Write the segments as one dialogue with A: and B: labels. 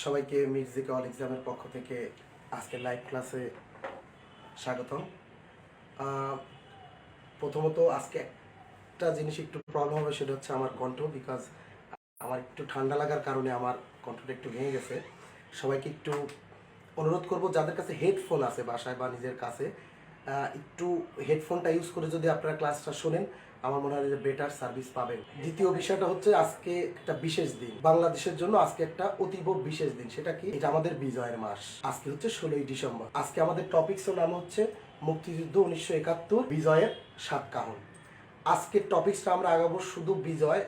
A: সবাইকে music all এক্সামের পক্ষ থেকে আজকে লাইভ ক্লাসে স্বাগতম। প্রথমত আজকে একটা জিনিস একটু প্রবলেম হবে, সেটা হচ্ছে আমার কণ্ঠ। বিকজ আমার একটু ঠান্ডা লাগার কারণে আমার কণ্ঠটা একটু ভেঙে গেছে। সবাইকে একটু অনুরোধ করব, যাদের কাছে হেডফোন আছে বাসায় বা নিজের কাছে, একটু হেডফোনটা ইউজ করে যদি আপনারা ক্লাসটা শোনেন, আমার মনে হয় যে বেটার সার্ভিস পাবেন। দ্বিতীয় বিষয়টা হচ্ছে, আজকে একটা বিশেষ দিন বাংলাদেশের জন্য। আজকে একটা অতীব বিশেষ দিন। সেটা কি? এটা আমাদের বিজয়ের মাস। আজকে হচ্ছে 16ই ডিসেম্বর। আজকে আমাদের টপিকসের নাম হচ্ছে মুক্তিযুদ্ধ 1971, বিজয়ের সাতকাহন। আজকের টপিকসটা আমরা আগাবো শুধু বিজয়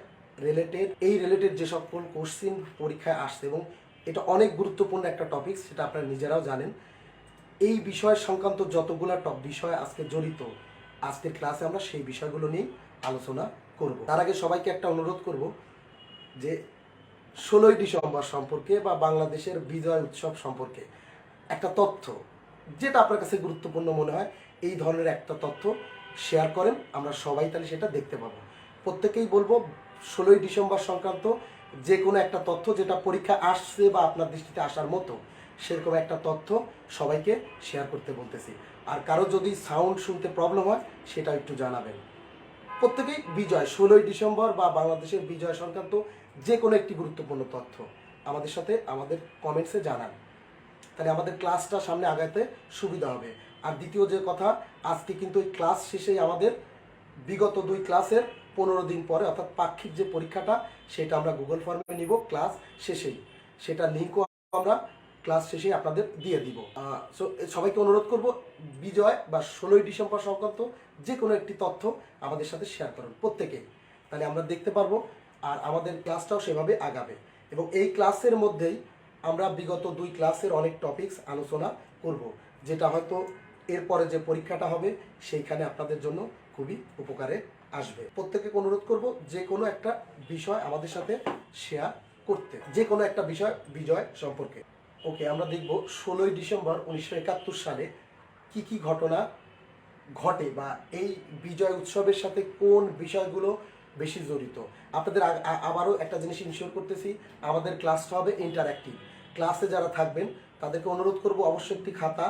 A: রিলেটেড। এই রিলেটেড যে সকল কোশ্চিন পরীক্ষায় আসছে, এবং এটা অনেক গুরুত্বপূর্ণ একটা টপিক, সেটা আপনারা নিজেরাও জানেন। এই বিষয় সংক্রান্ত যতগুলো বিষয় আজকে জড়িত, আজকের ক্লাসে আমরা সেই বিষয়গুলো নিয়ে আলোচনা করব। তার আগে সবাইকে একটা অনুরোধ করব যে 16ই ডিসেম্বর সম্পর্কে বা বাংলাদেশের বিজয় উৎসব সম্পর্কে একটা তথ্য, যেটা আপনার কাছে গুরুত্বপূর্ণ মনে হয়, এই ধরনের একটা তথ্য শেয়ার করেন। আমরা সবাই তাহলে সেটা দেখতে পাবো। প্রত্যেকেই বলবো 16ই ডিসেম্বর সংক্রান্ত যে কোনো একটা তথ্য, যেটা পরীক্ষা আসছে বা আপনার দৃষ্টিতে আসার মতো, সেরকম একটা তথ্য সবাইকে শেয়ার করতে বলতেছি। আর কারো যদি সাউন্ড শুনতে প্রবলেম হয়, সেটা একটু জানাবেন। প্রত্যেকেই বিজয় 16ই ডিসেম্বর বা বাংলাদেশের বিজয় সংক্রান্ত যে কোনো একটি গুরুত্বপূর্ণ তথ্য আমাদের সাথে আমাদের কমেন্টসে জানান, তাহলে আমাদের ক্লাসটা সামনে আগাতে সুবিধা হবে। আর দ্বিতীয় যে কথা, আজকে কিন্তু এই ক্লাস শেষেই আমাদের বিগত 2 ক্লাসের 15 দিন পরে, অর্থাৎ পাক্ষিক যে পরীক্ষাটা, সেটা আমরা গুগল ফর্মে নিব ক্লাস শেষেই। সেটা লিঙ্কও আমরা ক্লাস শেষেই আপনাদের দিয়ে দিব। সো সবাইকে অনুরোধ করব, বিজয় বা 16ই ডিসেম্বর সংক্রান্ত যে কোনো একটি তথ্য আমাদের সাথে শেয়ার করুন প্রত্যেকেই, তাহলে আমরা দেখতে পারবো আর আমাদের ক্লাসটাও সেভাবে আগাবে। এবং এই ক্লাসের মধ্যেই আমরা বিগত 2 ক্লাসের অনেক টপিকস আলোচনা করব, যেটা হয়তো এরপরে যে পরীক্ষাটা হবে সেইখানে আপনাদের জন্য খুবই উপকারে আসবে। প্রত্যেকে অনুরোধ করব যে কোনো একটা বিষয় আমাদের সাথে শেয়ার করতে, যে কোনো একটা বিষয় বিজয় সম্পর্কে। ওকে, আমরা দেখব 16ই ডিসেম্বর 1971 সালে কি কি ঘটনা ঘটে বা এই বিজয় উৎসবের সাথে কোন বিষয়গুলো বেশি জড়িত। আপনাদের আবারও একটা জিনিস ইনশিওর করতেছি, আমাদের ক্লাসটা হবে ইন্টারঅ্যাক্টিভ। ক্লাসে যারা থাকবেন তাদেরকে অনুরোধ করব অবশ্যই একটি খাতা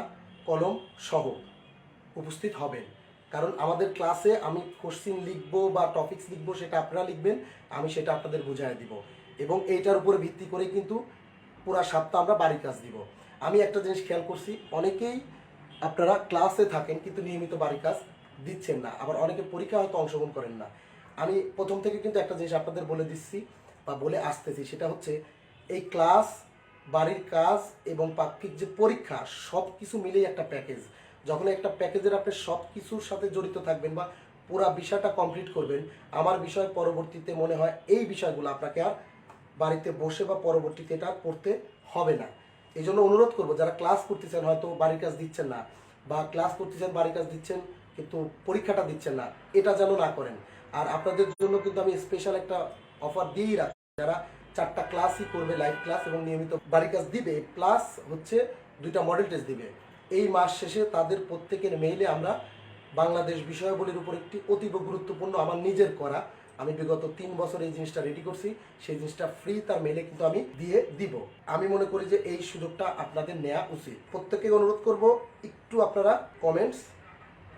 A: কলম সহ উপস্থিত হবেন। কারণ আমাদের ক্লাসে আমি কোশ্চিন লিখবো বা টপিকস লিখবো, সেটা আপনারা লিখবেন, আমি সেটা আপনাদের বুঝাই দিব। এবং এইটার উপরে ভিত্তি করেই কিন্তু পুরা সপ্তাহ আমরা বাড়ির কাজ দিব। আমি একটা জিনিস খেয়াল করছি, অনেকেই আপনারা ক্লাসে থাকেন কিন্তু নিয়মিত বাড়ির কাজ দিচ্ছেন না, আবার অনেকে পরীক্ষা হয়তো অংশগ্রহণ করেন না। আমি প্রথম থেকে কিন্তু একটা জিনিস আপনাদের বলে দিচ্ছি বা বলে আসতেছি, সেটা হচ্ছে এই ক্লাস, বাড়ির কাজ এবং পাক্ষিক যে পরীক্ষা, সব কিছু মিলেই একটা প্যাকেজ। যখন একটা প্যাকেজের আপনি সব কিছুর সাথে জড়িত থাকবেন বা পুরা বিষয়টা কমপ্লিট করবেন, আমার বিষয় পরবর্তীতে মনে হয় এই বিষয়গুলো আপনাকে আর বাড়িতে বসে বা পরবর্তীতে এটা পড়তে হবে না। এই জন্য অনুরোধ করবো, যারা ক্লাস করতেছেন হয়তো বাড়ির কাজ দিচ্ছেন না, বা ক্লাস করতেছেন বাড়ির কাজ দিচ্ছেন কিন্তু পরীক্ষাটা দিচ্ছেন না, এটা যেন না করেন। আর আপনাদের জন্য কিন্তু আমি স্পেশাল একটা অফার দিয়েই রাখি, যারা 4টা ক্লাসই করবে লাইভ ক্লাস এবং নিয়মিত বাড়ির কাজ দিবে, প্লাস হচ্ছে 2টা মডেল টেস্ট দিবে, এই মাস শেষে তাদের প্রত্যেকের মেইলে আমরা বাংলাদেশ বিষয়াবলীর উপর একটি অতীব গুরুত্বপূর্ণ, আমার নিজের করা, আমি বিগত 3 বছর এই জিনিসটা রেডি করছি, সেই জিনিসটা ফ্রি তার মেলে কিন্তু আমি দিয়ে দিব। আমি মনে করি যে এই সুযোগটা আপনাদের নেওয়া উচিত। প্রত্যেককে অনুরোধ করব একটু আপনারা কমেন্টস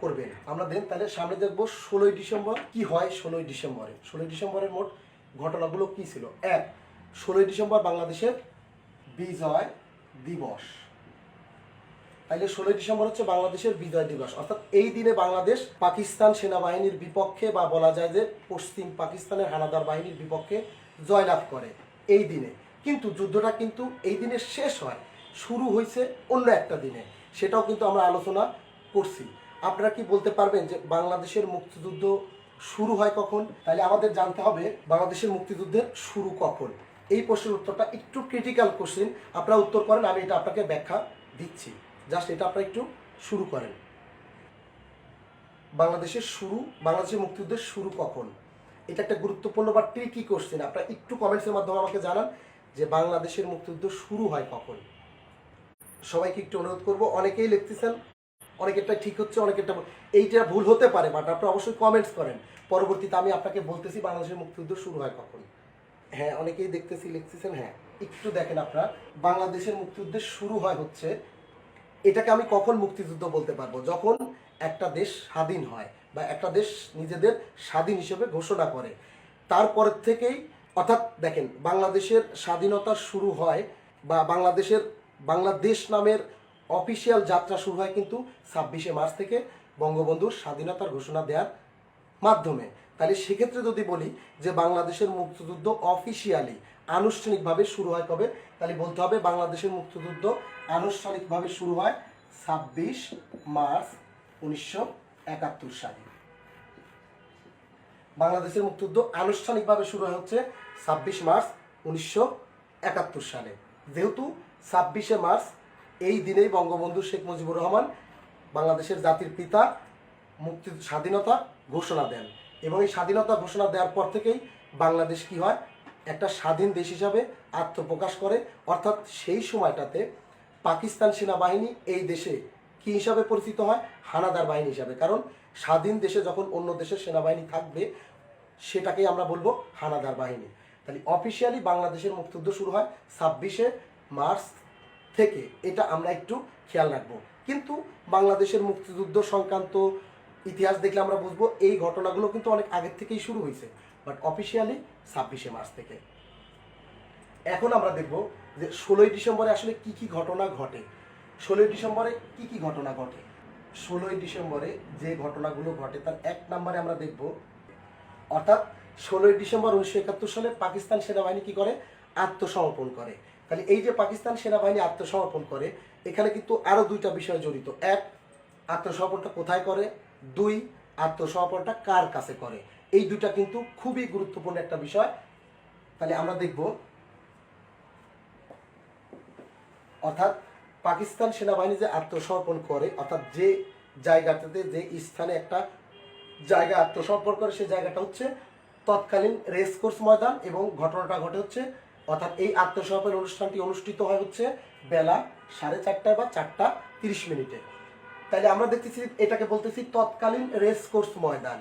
A: করবেন। আমরা দেন তাহলে সামনে দেখবো 16ই ডিসেম্বর কি হয়। 16ই ডিসেম্বরে 16ই ডিসেম্বরের মোট ঘটনাগুলো কি ছিল। 1, 16ই ডিসেম্বর বাংলাদেশের বিজয় দিবস। তাইলে 16ই ডিসেম্বর হচ্ছে বাংলাদেশের বিজয় দিবস, অর্থাৎ এই দিনে বাংলাদেশ পাকিস্তান সেনাবাহিনীর বিপক্ষে বা বলা যায় যে পশ্চিম পাকিস্তানের হানাদার বাহিনীর বিপক্ষে জয়লাভ করে এই দিনে। কিন্তু যুদ্ধটা কিন্তু এই দিনে শেষ হয়, শুরু হয়েছে অন্য একটা দিনে, সেটাও কিন্তু আমরা আলোচনা করছি। আপনারা কি বলতে পারবেন যে বাংলাদেশের মুক্তিযুদ্ধ শুরু হয় কখন? তাহলে আমাদের জানতে হবে বাংলাদেশের মুক্তিযুদ্ধের শুরু কখন। এই প্রশ্নের উত্তরটা একটু ক্রিটিক্যাল কোশ্চেন, আপনারা উত্তর করেন, আমি এটা আপনাকে ব্যাখ্যা দিচ্ছি। জাস্ট এটা আপনারা একটু শুরু করেন। বাংলাদেশের মুক্তিযুদ্ধের শুরু কখন, এটা একটা গুরুত্বপূর্ণ বা ট্রিকি কোশ্চেন। আপনারা একটু কমেন্টসের মাধ্যমে আমাকে জানান যে বাংলাদেশের মুক্তিযুদ্ধ শুরু হয় কখন। সবাইকে একটু অনুরোধ করব, অনেকেই লিখতেছেন, অনেকেরটা ঠিক হচ্ছে, অনেকেরটা এইটা ভুল হতে পারে, বাট আপনারা অবশ্যই কমেন্টস করেন, পরবর্তীতে আমি আপনাকে বলতেছি বাংলাদেশের মুক্তিযুদ্ধ শুরু হয় কখন। হ্যাঁ, অনেকেই দেখতেছি লিখতেছেন, হ্যাঁ একটু দেখেন আপনারা, বাংলাদেশের মুক্তিযুদ্ধ শুরু হয় হচ্ছে, এটাকে আমি কখন মুক্তিযুদ্ধ বলতে পারবো, যখন একটা দেশ স্বাধীন হয় বা একটা দেশ নিজেদের স্বাধীন হিসেবে ঘোষণা করে। তারপরের থেকেই, অর্থাৎ দেখেন বাংলাদেশের স্বাধীনতা শুরু হয় বা বাংলাদেশ নামের অফিসিয়াল যাত্রা শুরু হয় কিন্তু 26শে মার্চ থেকে বঙ্গবন্ধুর স্বাধীনতার ঘোষণা দেওয়ার মাধ্যমে। তাহলে সেক্ষেত্রে যদি বলি যে বাংলাদেশের মুক্তিযুদ্ধ অফিসিয়ালি আনুষ্ঠানিকভাবে শুরু হয় কবে, তাহলে বলতে হবে বাংলাদেশের মুক্তিযুদ্ধ আনুষ্ঠানিকভাবে শুরু হয় 26 মার্চ 1971 সালে। বাংলাদেশের মুক্তিযুদ্ধ আনুষ্ঠানিকভাবে শুরু হচ্ছে 26 মার্চ 1971 সালে। যেহেতু 26শে মার্চ এই দিনেই বঙ্গবন্ধু শেখ মুজিবুর রহমান বাংলাদেশের জাতির পিতা স্বাধীনতা ঘোষণা দেন, এবং এই স্বাধীনতা ঘোষণা দেওয়ার পর থেকেই বাংলাদেশ কি হয়, একটা স্বাধীন দেশ হিসাবে আত্মপ্রকাশ করে। অর্থাৎ সেই সময়টাতে পাকিস্তান সেনাবাহিনী এই দেশে কি হিসাবে পরিচিত হয়, হানাদার বাহিনী হিসাবে। কারণ স্বাধীন দেশে যখন অন্য দেশের সেনাবাহিনী থাকবে সেটাকেই আমরা বলবো হানাদার বাহিনী। তাহলে অফিসিয়ালি বাংলাদেশের মুক্তিযুদ্ধ শুরু হয় 26শে মার্চ থেকে, এটা আমরা একটু খেয়াল রাখবো। কিন্তু বাংলাদেশের মুক্তিযুদ্ধ সংক্রান্ত ইতিহাস দেখলে আমরা বুঝবো এই ঘটনাগুলো কিন্তু অনেক আগের থেকেই শুরু হয়েছে, বাট অফিসিয়ালি 26শে মার্চ থেকে। এখন আমরা দেখব যে 16ই ডিসেম্বরে আসলে কি কি ঘটনা ঘটে। 16ই ডিসেম্বরে কি কি ঘটনা ঘটে? 16ই ডিসেম্বরে যে ঘটনাগুলো ঘটে তার 1 নম্বরে আমরা দেখব, অর্থাৎ 16ই ডিসেম্বর 1971 সালে পাকিস্তান সেনাবাহিনী কি করে, আত্মসমর্পণ করে। তাহলে এই যে পাকিস্তান সেনাবাহিনী আত্মসমর্পণ করে, এখানে কিন্তু আরো দুইটা বিষয় জড়িত। 1, আত্মসমর্পণটা কোথায় করে, 2, আত্মসমর্পণটা কার কাছে করে। এই দুইটা কিন্তু খুবই গুরুত্বপূর্ণ একটা বিষয়। তাহলে আমরা দেখব, অর্থাৎ পাকিস্তান সেনাবাহিনী যে আত্মসমর্পণ করে, অর্থাৎ যে জায়গাটাতে, যে স্থানে একটা জায়গা আত্মসমর্পণ করে, সেই জায়গাটা হচ্ছে তৎকালীন রেসকোর্স ময়দান, এবং ঘটনাটা ঘটে হচ্ছে, অর্থাৎ এই আত্মসমর্পণ অনুষ্ঠানটি অনুষ্ঠিত হয় হচ্ছে বেলা 4:30 বা 4:30। তাহলে আমরা দেখতেছি এটাকে বলতেছি তৎকালীন রেসকোর্স ময়দান।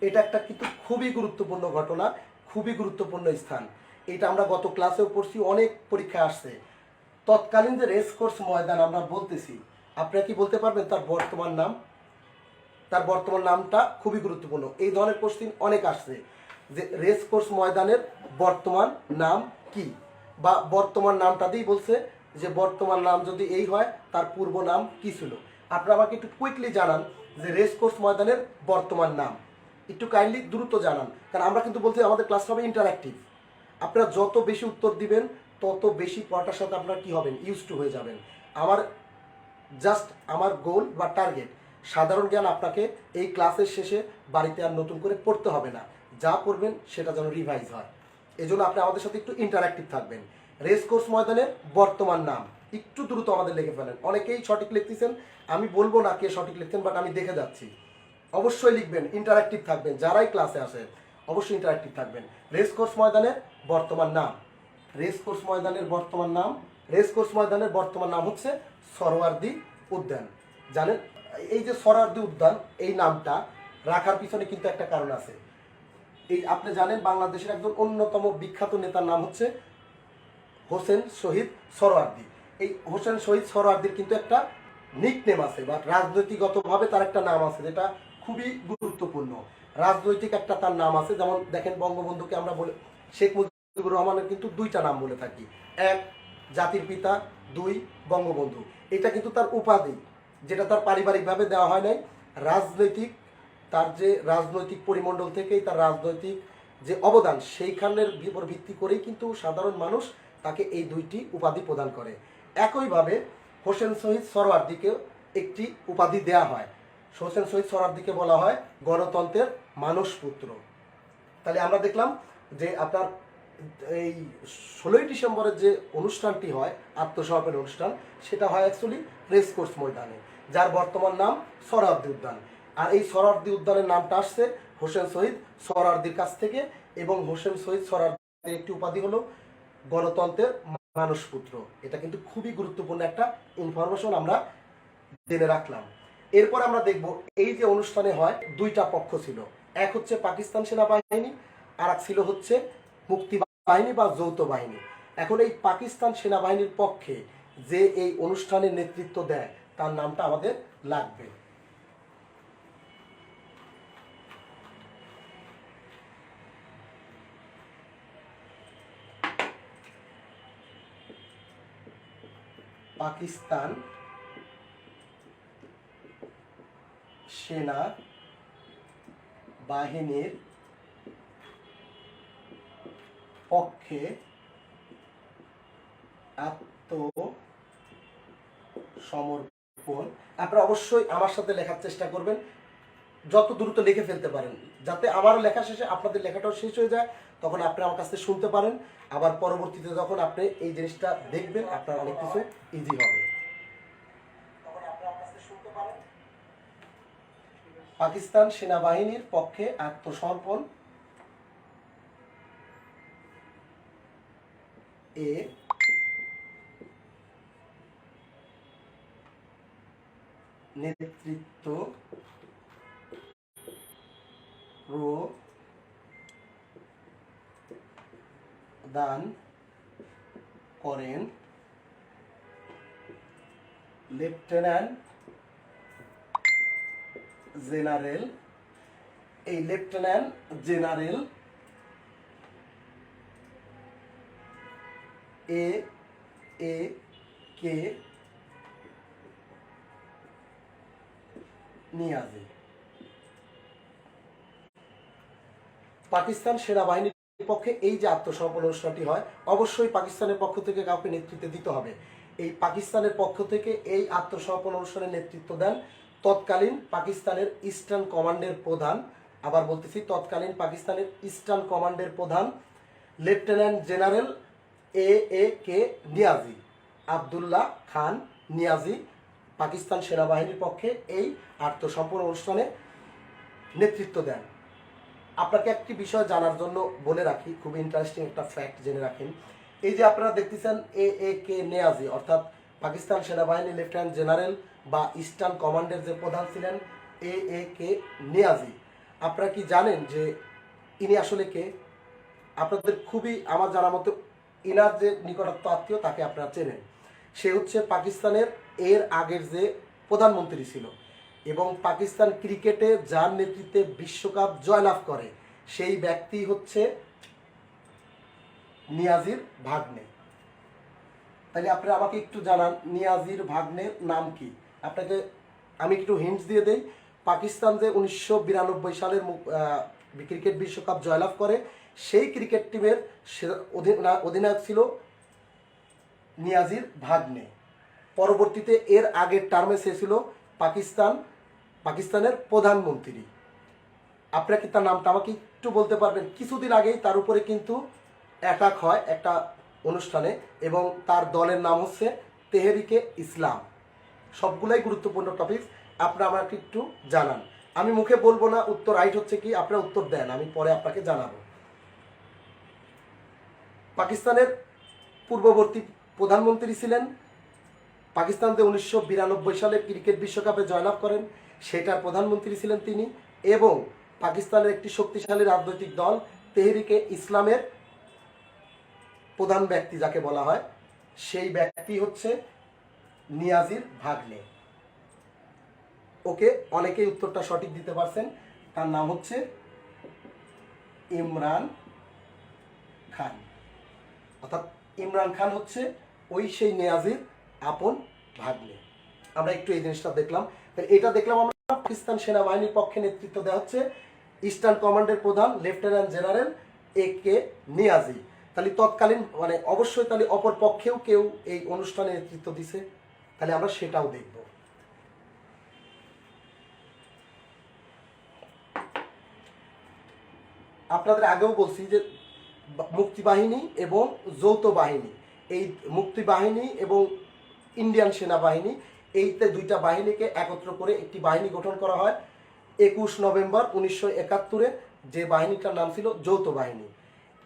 A: এটা একটা কিন্তু খুবই গুরুত্বপূর্ণ ঘটনা, খুবই গুরুত্বপূর্ণ স্থান। এটা আমরা গত ক্লাসেও পড়ছি, অনেক পরীক্ষা আসছে। তৎকালীন যে রেসকোর্স ময়দান আমরা বলতেছি, আপনারা কি বলতে পারবেন তার বর্তমান নাম? তার বর্তমান নামটা খুবই গুরুত্বপূর্ণ। এই ধরনের কোশ্চিন অনেক আসছে যে রেসকোর্স ময়দানের বর্তমান নাম কি, বা বর্তমান নামটা দিয়েই বলছে যে বর্তমান নাম যদি এই হয় তার পূর্ব নাম কি ছিল। আপনারা আমাকে একটু কুইকলি জানান যে রেসকোর্স ময়দানের বর্তমান নাম, একটু কাইন্ডলি দ্রুত জানান, কারণ আমরা কিন্তু বলছি আমাদের ক্লাসটা হবে ইন্টারঅ্যাক্টিভ। আপনারা যত বেশি উত্তর দিবেন তত বেশি পড়াটার সাথে আপনারা কি হবেন, ইউজ টু হয়ে যাবেন। আমার গোল বা টার্গেট, সাধারণ জ্ঞান আপনাকে এই ক্লাসের শেষে বাড়িতে আর নতুন করে পড়তে হবে না, যা পড়বেন সেটা যেন রিভাইজ হয়। এই জন্য আপনি আমাদের সাথে একটু ইন্টারঅ্যাক্টিভ থাকবেন। রেসকোর্স ময়দানের বর্তমান নাম একটু দ্রুত আমাদের লিখে ফেলেন। অনেকেই সঠিক লিখতেছেন, আমি বলবো না কে সঠিক লিখতেন, বাট আমি দেখে যাচ্ছি। অবশ্যই লিখবেন, ইন্টারঅ্যাক্টিভ থাকবেন, যারাই ক্লাসে আসেন অবশ্যই ইন্টারঅ্যাক্টিভ থাকবেন। রেসকোর্স ময়দানের বর্তমান নাম, রেসকোর্স ময়দানের বর্তমান নাম, রেসকোর্স ময়দানের বর্তমান নাম হচ্ছে সরোয়ার্দী উদ্যান। জানেন এই যে সরোয়ার্দী উদ্যান, এই নামটা রাখার পিছনে কিন্তু একটা কারণ আছে। এই আপনি জানেন বাংলাদেশের একজন অন্যতম বিখ্যাত নেতার নাম হচ্ছে হোসেন শহীদ সোহরাওয়ার্দী। এই হোসেন শহীদ সোহরাওয়ার্দীর কিন্তু একটা নিকনেম আছে, বা রাজনৈতিকগতভাবে তার একটা নাম আছে, যেটা খুবই গুরুত্বপূর্ণ। রাজনৈতিক একটা তার নাম আছে, যেমন দেখেন বঙ্গবন্ধুকে আমরা বলে, শেখ মুজিবুর রহমানের কিন্তু দুইটা নাম বলে থাকি, 1 জাতির পিতা, 2 বঙ্গবন্ধু। এটা কিন্তু তার উপাধি, যেটা তার পারিবারিকভাবে দেওয়া হয় নাই। রাজনৈতিক, তার যে রাজনৈতিক পরিমণ্ডল থেকেই তার রাজনৈতিক যে অবদান, সেইখানের উপর ভিত্তি করেই কিন্তু সাধারণ মানুষ তাকে এই দুইটি উপাধি প্রদান করে। একইভাবে হোসেন শহীদ সোহরাওয়ার্দীকে একটি উপাধি দেয়া হয়। হোসেন শহীদ সোহরাওয়ার্দীকে বলা হয় গণতন্ত্রের মানসপুত্র। তাহলে আমরা দেখলাম যে আপনার এই 16ই ডিসেম্বরের যে অনুষ্ঠানটি হয়, আত্মসমর্পণ অনুষ্ঠান, সেটা হয় অ্যাকচুয়ালি রেসকোর্স ময়দানে, যার বর্তমান নাম সোহরাওয়ার্দী উদ্যান। আর এই সোহরাওয়ার্দী উদ্যানের নামটা আসছে হোসেন শহীদ সোহরাওয়ার্দীর কাছ থেকে, এবং হোসেন শহীদ সোহরাওয়ার্দীর একটি উপাধি হলো গণতন্ত্রের মানসপুত্র। এটা কিন্তু খুবই গুরুত্বপূর্ণ একটা ইনফরমেশন আমরা জেনে রাখলাম। এরপর আমরা দেখব এই যে অনুষ্ঠানে হয় দুইটা পক্ষ ছিল, এক হচ্ছে পাকিস্তান সেনাবাহিনী, আর এক ছিল হচ্ছে মুক্তি বাহিনী বা যৌথ বাহিনী। এখন এই পাকিস্তান সেনাবাহিনীর পক্ষে যে এই অনুষ্ঠানের নেতৃত্ব দেয় তার নামটা আমাদের লাগবে। পাকিস্তান সেনা বাহিনীর পক্ষে আত্মসমর্পণ। আপনারা অবশ্যই আমার সাথে লেখার চেষ্টা করবেন, যত দ্রুত লিখে ফেলতে পারেন, যাতে আমারও লেখা শেষে আপনাদের লেখাটাও শেষ হয়ে যায়, তখন আপনি আমার কাছ থেকে শুনতে পারেন। আবার পরবর্তীতে যখন আপনি এই জিনিসটা দেখবেন আপনার অনেক কিছু ইজি হবে। পাকিস্তান সেনাবাহিনীর পক্ষে আত্মসমর্পণ এ নেতৃত্ব প্রদান করেন লেফটেন্যান্ট জেনারেল। এই লেফটেন্যান্ট জেনারেল এ এ কে নিয়াজি। পাকিস্তান সেনাবাহিনীর পক্ষে এই যে আত্মসমর্পণ অনুষ্ঠানটি হয়, অবশ্যই পাকিস্তানের পক্ষ থেকে কাউকে নেতৃত্ব দিতে হবে। এই পাকিস্তানের পক্ষ থেকে এই আত্মসমর্পণ অনুষ্ঠানের নেতৃত্ব দেন তৎকালীন পাকিস্তানের ইস্টার্ন কমান্ডের প্রধান, আবার বলতেছি তৎকালীন পাকিস্তানের ইস্টার্ন কমান্ডের প্রধান লেফটেন্যান্ট জেনারেল এ এ কে নিয়াজি, আবদুল্লাহ খান নিয়াজি পাকিস্তান সেনাবাহিনীর পক্ষে এই আত্মসমর্পণ অনুষ্ঠানে নেতৃত্ব দেন। আপনাকে একটি বিষয় জানার জন্য বলে রাখি, খুব ইন্টারেস্টিং একটা ফ্যাক্ট জেনে রাখেন। এই যে আপনারা দেখতেছেন এ এ কে নিয়াজি, অর্থাৎ পাকিস্তান সেনাবাহিনী লেফটেন্যান্ট জেনারেল বা ইস্টার্ন কমান্ডের যে প্রধান ছিলেন এ এ কে নিয়াজি, আপনারা কি জানেন যে ইনি আসলে কে? আপনাদের খুবই আমার জানা মতো ইনার যে নিকটত্ব আত্মীয় তাকে আপনারা চেনেন। সে হচ্ছে পাকিস্তানের এর আগের যে প্রধানমন্ত্রী ছিল এবং পাকিস্তান ক্রিকেটে যার নেতৃত্বে বিশ্বকাপ জয়লাভ করে সেই ব্যক্তি হচ্ছে নিয়াজির ভাগ্নে। তাহলে আপনারা আমাকে একটু জানান নিয়াজির ভাগ্নের নাম কি? আপনাকে আমি একটু হিন্টস দিয়ে দেই। পাকিস্তান যে 1992 সালের ক্রিকেট বিশ্বকাপ জয়লাভ করে সেই ক্রিকেট টিমের অধিনায়ক ছিল নিয়াজির ভাগ্নে। পরবর্তীতে এর আগের টার্মে সে ছিল পাকিস্তানের প্রধানমন্ত্রী। আপনারা কি তার নামটা আমাকে একটু বলতে পারবেন? কিছুদিন আগেই তার উপরে কিন্তু অ্যাটাক হয় একটা অনুষ্ঠানে এবং তার দলের নাম হচ্ছে তেহরিকে ইসলাম। সবগুলাই গুরুত্বপূর্ণ টপিক, আপনারা আমাকে একটু জানান। আমি মুখে বলবো না উত্তর রাইট হচ্ছে কি, আপনারা উত্তর দেন, আমি পরে আপনাকে জানাবো। পাকিস্তানের পূর্ববর্তী প্রধানমন্ত্রী ছিলেন, পাকিস্তান যে 1992 সালে ক্রিকেট বিশ্বকাপে জয়লাভ করেন সেটার প্রধানমন্ত্রী ছিলেন তিনি, এবং পাকিস্তানের একটি শক্তিশালী রাজনৈতিক দল তেহরিকে ইসলামের প্রধান ব্যক্তি যাকে বলা হয় সেই ব্যক্তি হচ্ছে নিয়াজির ভাগ্নে। ওকে, অনেকেই উত্তরটা সঠিক দিতে পারছেন। তার নাম হচ্ছে ইমরান খান, অর্থাৎ ইমরান খান হচ্ছে ওই সেই নিয়াজির আপন ভাগ্নে। আমরা একটু এই জিনিসটা দেখলাম। এটা দেখলাম আমরা পাকিস্তান সেনাবাহিনীর পক্ষে নেতৃত্ব দেওয়া হচ্ছে ইস্টার্ন কমান্ডের প্রধান লেফটেন্যান্ট জেনারেল এ কে নিয়াজি। তাহলে তৎকালীন মানে অবশ্যই তাহলে অপর পক্ষেও কেউ এই অনুষ্ঠানে নেতৃত্ব দিছে, তাহলে আমরা সেটাও দেখব। আপনাদের আগেও বলছি যে মুক্তিবাহিনী এবং যৌথ বাহিনী, এই মুক্তিবাহিনী এবং ইন্ডিয়ান সেনাবাহিনী, এইতে দুইটা বাহিনীকে একত্র করে একটি বাহিনী গঠন করা হয় 21 নভেম্বর 1971-এ, যে বাহিনীটার নাম ছিল যৌথ বাহিনী।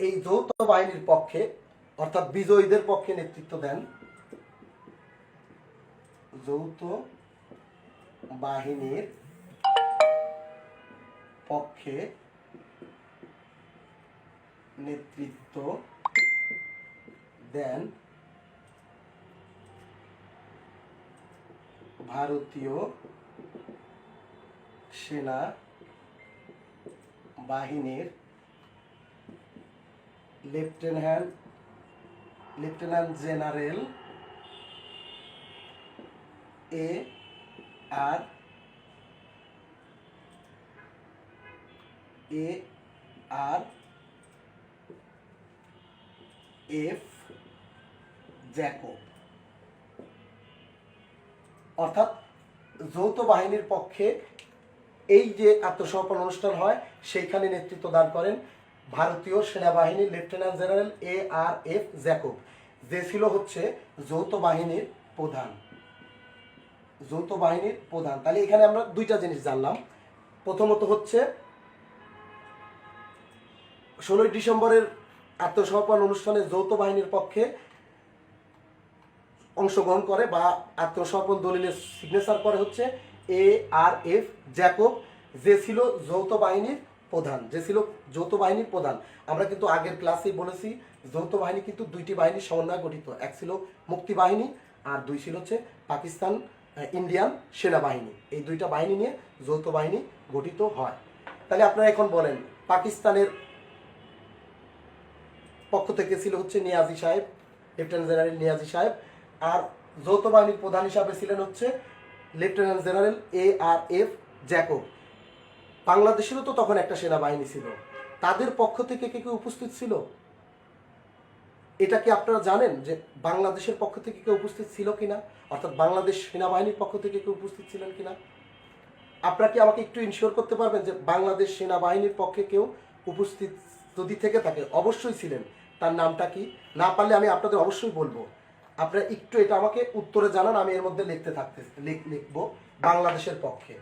A: এই যৌথ বাহিনীর পক্ষে অর্থাৎ বিজয়ীদের পক্ষে নেতৃত্ব দেন যৌথ বাহিনীর পক্ষে নেতৃত্ব দেন ভারতীয় সেনা বাহিনীর lieutenant general A R F Jacob, অর্থাৎ যৌথ বাহিনীর পক্ষে এই যে আত্মসমর্পণ অনুষ্ঠান হয় সেইখানে নেতৃত্ব দান করেন ভারতীয় সেনাবাহিনীর লেফটেন্যান্ট জেনারেল ARF জ্যাকব, যে ছিল হচ্ছে যৌথ বাহিনীর প্রধান। তাহলে এখানে আমরা দুইটা জিনিস জানলাম। প্রথমত হচ্ছে 16ই ডিসেম্বরের আত্মসমর্পণ অনুষ্ঠানে যৌথ বাহিনীর পক্ষে অংশগ্রহণ করে বা আত্মসমর্পণ দলিলে সিগনেচার করে হচ্ছে ARF জ্যাকব, যে ছিল যৌথ বাহিনীর প্রধান। আমরা কিন্তু আগের ক্লাসেই বলেছি যৌথ বাহিনী কিন্তু দুইটি বাহিনীর সমন্বয়ে গঠিত, এক ছিল মুক্তি বাহিনী আর দুই ছিল হচ্ছে পাকিস্তান ইন্ডিয়ান সেনাবাহিনী। এই দুইটা বাহিনী নিয়ে যৌথ বাহিনী গঠিত হয়। তাহলে আপনারা এখন বলেন, পাকিস্তানের পক্ষ থেকে ছিল হচ্ছে নিয়াজি সাহেব, লেফটেন্যান্ট জেনারেল নিয়াজি সাহেব, আর যৌথ বাহিনীর প্রধান হিসাবে ছিলেন হচ্ছে লেফটেন্যান্ট জেনারেল ARF জ্যাকব। বাংলাদেশেরও তো তখন একটা সেনাবাহিনী ছিল, তাদের পক্ষ থেকে কে উপস্থিত ছিল? এটা কি আপনারা জানেন যে বাংলাদেশের পক্ষ থেকে কেউ উপস্থিত ছিল কিনা, অর্থাৎ বাংলাদেশ সেনাবাহিনীর পক্ষ থেকে কেউ উপস্থিত ছিলেন কিনা? আপনারা কি আমাকে একটু ইনশিওর করতে পারবেন যে বাংলাদেশ সেনাবাহিনীর পক্ষে কেউ উপস্থিত যদি থেকে থাকে? অবশ্যই ছিলেন, তার নামটা কি? না পারলে আমি আপনাদের অবশ্যই বলবো। আপনারা একটু এটা আমাকে উত্তরে জানান, আমি এর মধ্যে লিখবো বাংলাদেশের পক্ষে।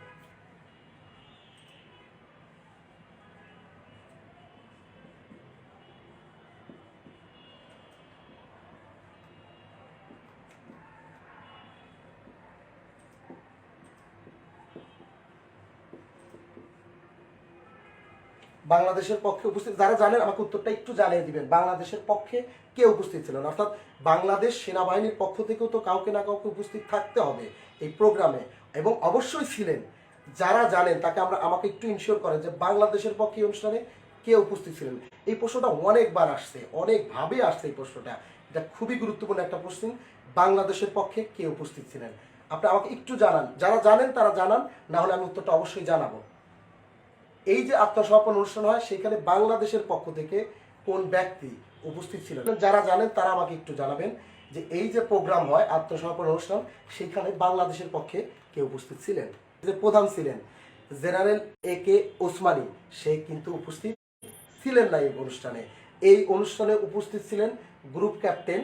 A: বাংলাদেশের পক্ষে উপস্থিত যারা জানেন আমাকে উত্তরটা একটু জানিয়ে দিবেন। বাংলাদেশের পক্ষে কে উপস্থিত ছিলেন? অর্থাৎ বাংলাদেশ সেনাবাহিনীর পক্ষ থেকেও তো কাউকে না কাউকে উপস্থিত থাকতে হবে এই প্রোগ্রামে, এবং অবশ্যই ছিলেন। যারা জানেন তাকে আমাকে একটু ইনশিওর করেন যে বাংলাদেশের পক্ষে এই অনুষ্ঠানে কে উপস্থিত ছিলেন। এই প্রশ্নটা অনেকবার আসছে, অনেকভাবে আসছে এই প্রশ্নটা, এটা খুবই গুরুত্বপূর্ণ একটা প্রশ্ন। বাংলাদেশের পক্ষে কে উপস্থিত ছিলেন আপনি আমাকে একটু জানান, যারা জানেন তারা জানান, না হলে আমি উত্তরটা অবশ্যই জানাবো। এই যে আত্মসমর্পণ অনুষ্ঠান হয় সেখানে বাংলাদেশের পক্ষ থেকে কোন ব্যক্তি উপস্থিত ছিলেন? যারা জানেন তারা আমাকে একটু জানাবেন যে এই যে প্রোগ্রাম হয় আত্মসমর্পণ অনুষ্ঠান, সেখানে বাংলাদেশের পক্ষে কে উপস্থিত ছিলেন। যে প্রধান ছিলেন জেনারেল AK ওসমানী, সে কিন্তু উপস্থিত ছিলেন না এই অনুষ্ঠানে। এই অনুষ্ঠানে উপস্থিত ছিলেন group captain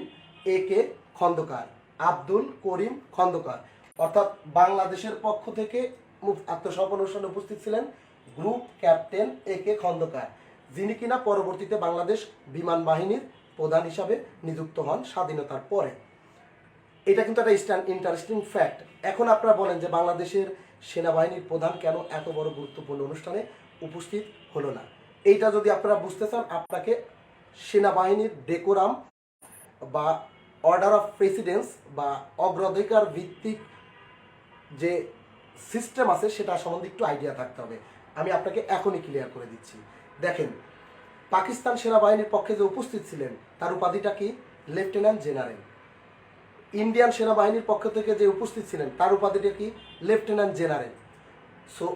A: AK Khandaker, Abdul Karim Khandaker. অর্থাৎ বাংলাদেশের পক্ষ থেকে আত্মসমর্পণ অনুষ্ঠানে উপস্থিত ছিলেন গ্রুপ ক্যাপ্টেন AK খন্দকার, যিনি কিনা পরবর্তীতে বাংলাদেশ বিমান বাহিনীর প্রধান হিসাবে নিযুক্ত হন স্বাধীনতার পরে। এটা কিন্তু একটা ইন্টারেস্টিং ফ্যাক্ট। এখন আপনারা বলেন যে বাংলাদেশের সেনাবাহিনীর প্রধান কেন এত বড় গুরুত্বপূর্ণ অনুষ্ঠানে উপস্থিত হলো না? এইটা যদি আপনারা বুঝতে চান, আপনাকে সেনাবাহিনীর ডেকোরাম বা অর্ডার অফ প্রেসিডেন্স বা অগ্রাধিকার ভিত্তিক যে সিস্টেম আছে সেটা সম্বন্ধে একটু আইডিয়া থাকতে হবে। আমি আপনাকে এখনই ক্লিয়ার করে দিচ্ছি। দেখেন, পাকিস্তান সেনাবাহিনীর পক্ষে যে উপস্থিত ছিলেন তার উপাধিটা কি? Lieutenant general. ইন্ডিয়ান সেনাবাহিনীর পক্ষ থেকে যে উপস্থিত ছিলেন তার উপাধিটা কি? Lieutenant general. সো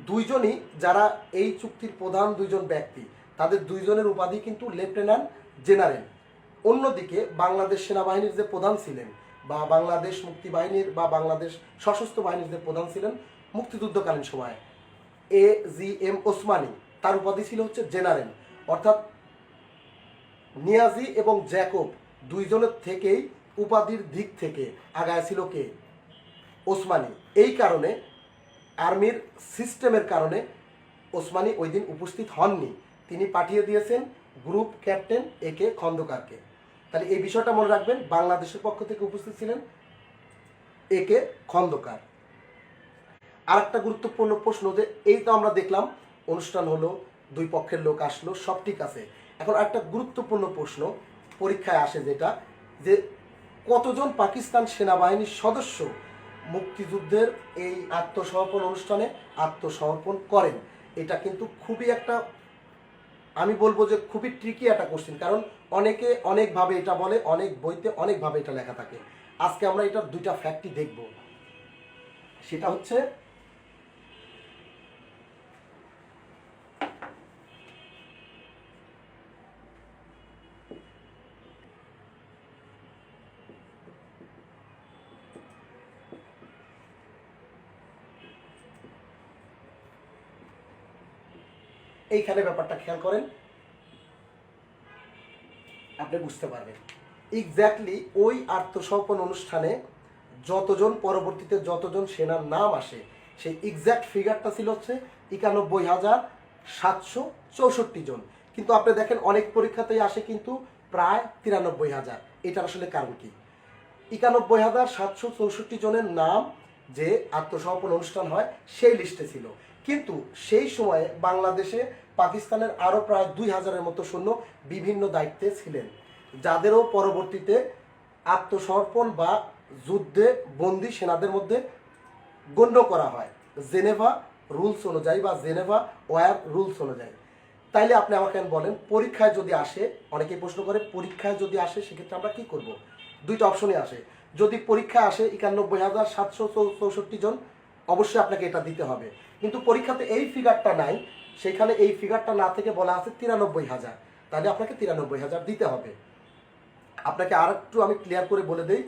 A: দুইজনই, যারা এই চুক্তির প্রধান দুইজন ব্যক্তি, তাদের দুইজনের উপাধি কিন্তু লেফটেন্যান্ট জেনারেল। অন্যদিকে বাংলাদেশ সেনাবাহিনীর যে প্রধান ছিলেন বা বাংলাদেশ মুক্তি বাহিনীর বা বাংলাদেশ সশস্ত্র বাহিনীর যে প্রধান ছিলেন মুক্তিযুদ্ধকালীন সময়ে, AGM ওসমানী, তার উপাধি ছিল হচ্ছে জেনারেল। অর্থাৎ নিয়াজি এবং জ্যাকব দুইজনের থেকেই উপাধির দিক থেকে আগায় ছিল কে? ওসমানী। এই কারণে আর্মির সিস্টেমের কারণে ওসমানী ওই দিন উপস্থিত হননি, তিনি পাঠিয়ে দিয়েছেন গ্রুপ ক্যাপ্টেন AK খন্দকারকে। তাহলে এই বিষয়টা মনে রাখবেন, বাংলাদেশের পক্ষ থেকে উপস্থিত ছিলেন AK খন্দকার। আর একটা গুরুত্বপূর্ণ প্রশ্ন, যে এই তো আমরা দেখলাম অনুষ্ঠান হলো, দুই পক্ষের লোক আসলো, সব ঠিক আছে। এখন একটা গুরুত্বপূর্ণ প্রশ্ন পরীক্ষায় আসে, যেটা যে কতজন পাকিস্তান সেনাবাহিনীর সদস্য মুক্তিযুদ্ধের এই আত্মসমর্পণ অনুষ্ঠানে আত্মসমর্পণ করেন। এটা কিন্তু খুবই একটা, আমি বলবো যে খুবই ট্রিকি একটা কোশ্চেন, কারণ অনেকে অনেকভাবে এটা বলে, অনেক বইতে অনেকভাবে এটা লেখা থাকে। আজকে আমরা এটার দুইটা ফ্যাক্টই দেখব। সেটা হচ্ছে এইখানে ব্যাপারটা খেয়াল করেন, আপনি বুঝতে পারবেন এক্স্যাক্টলি ওই আত্মসমর্পণ অনুষ্ঠানে যতজন পরবর্তীতে যতজন সেনার নাম আসে সেই এক্স্যাক্ট ফিগারটা ছিল হচ্ছে 91,764 জন। কিন্তু আপনি দেখেন অনেক পরীক্ষাতেই আসে কিন্তু প্রায় 93,000। এটার আসলে কারণ কি? 91,764 জনের নাম যে আত্মসমর্পণ অনুষ্ঠান হয় সেই লিস্টে ছিল, কিন্তু সেই সময়ে বাংলাদেশে পাকিস্তানের আরও প্রায় 2,000-এর মতো সৈন্য বিভিন্ন দায়িত্বে ছিলেন, যাদেরও পরবর্তীতে আত্মসমর্পণ বা যুদ্ধে বন্দী সেনাদের মধ্যে গণ্য করা হয় জেনেভা রুলস অনুযায়ী বা জেনেভা ওয়ার রুলস অনুযায়ী। তাইলে আপনি আমাকে বলেন, পরীক্ষায় যদি আসে, অনেকেই প্রশ্ন করে পরীক্ষায় যদি আসে সেক্ষেত্রে আমরা কি করব? দুইটা অপশনই আসে। যদি পরীক্ষায় আসে 91,764 জন, অবশ্যই আপনাকে এটা দিতে হবে। কিন্তু পরীক্ষাতে এই ফিগারটা নাই, সেখানে এই ফিগারটা না থেকে বলা আছে 93,000, তাহলে আপনাকে 93,000 দিতে হবে। আপনাকে আর একটু আমি ক্লিয়ার করে বলে দিই,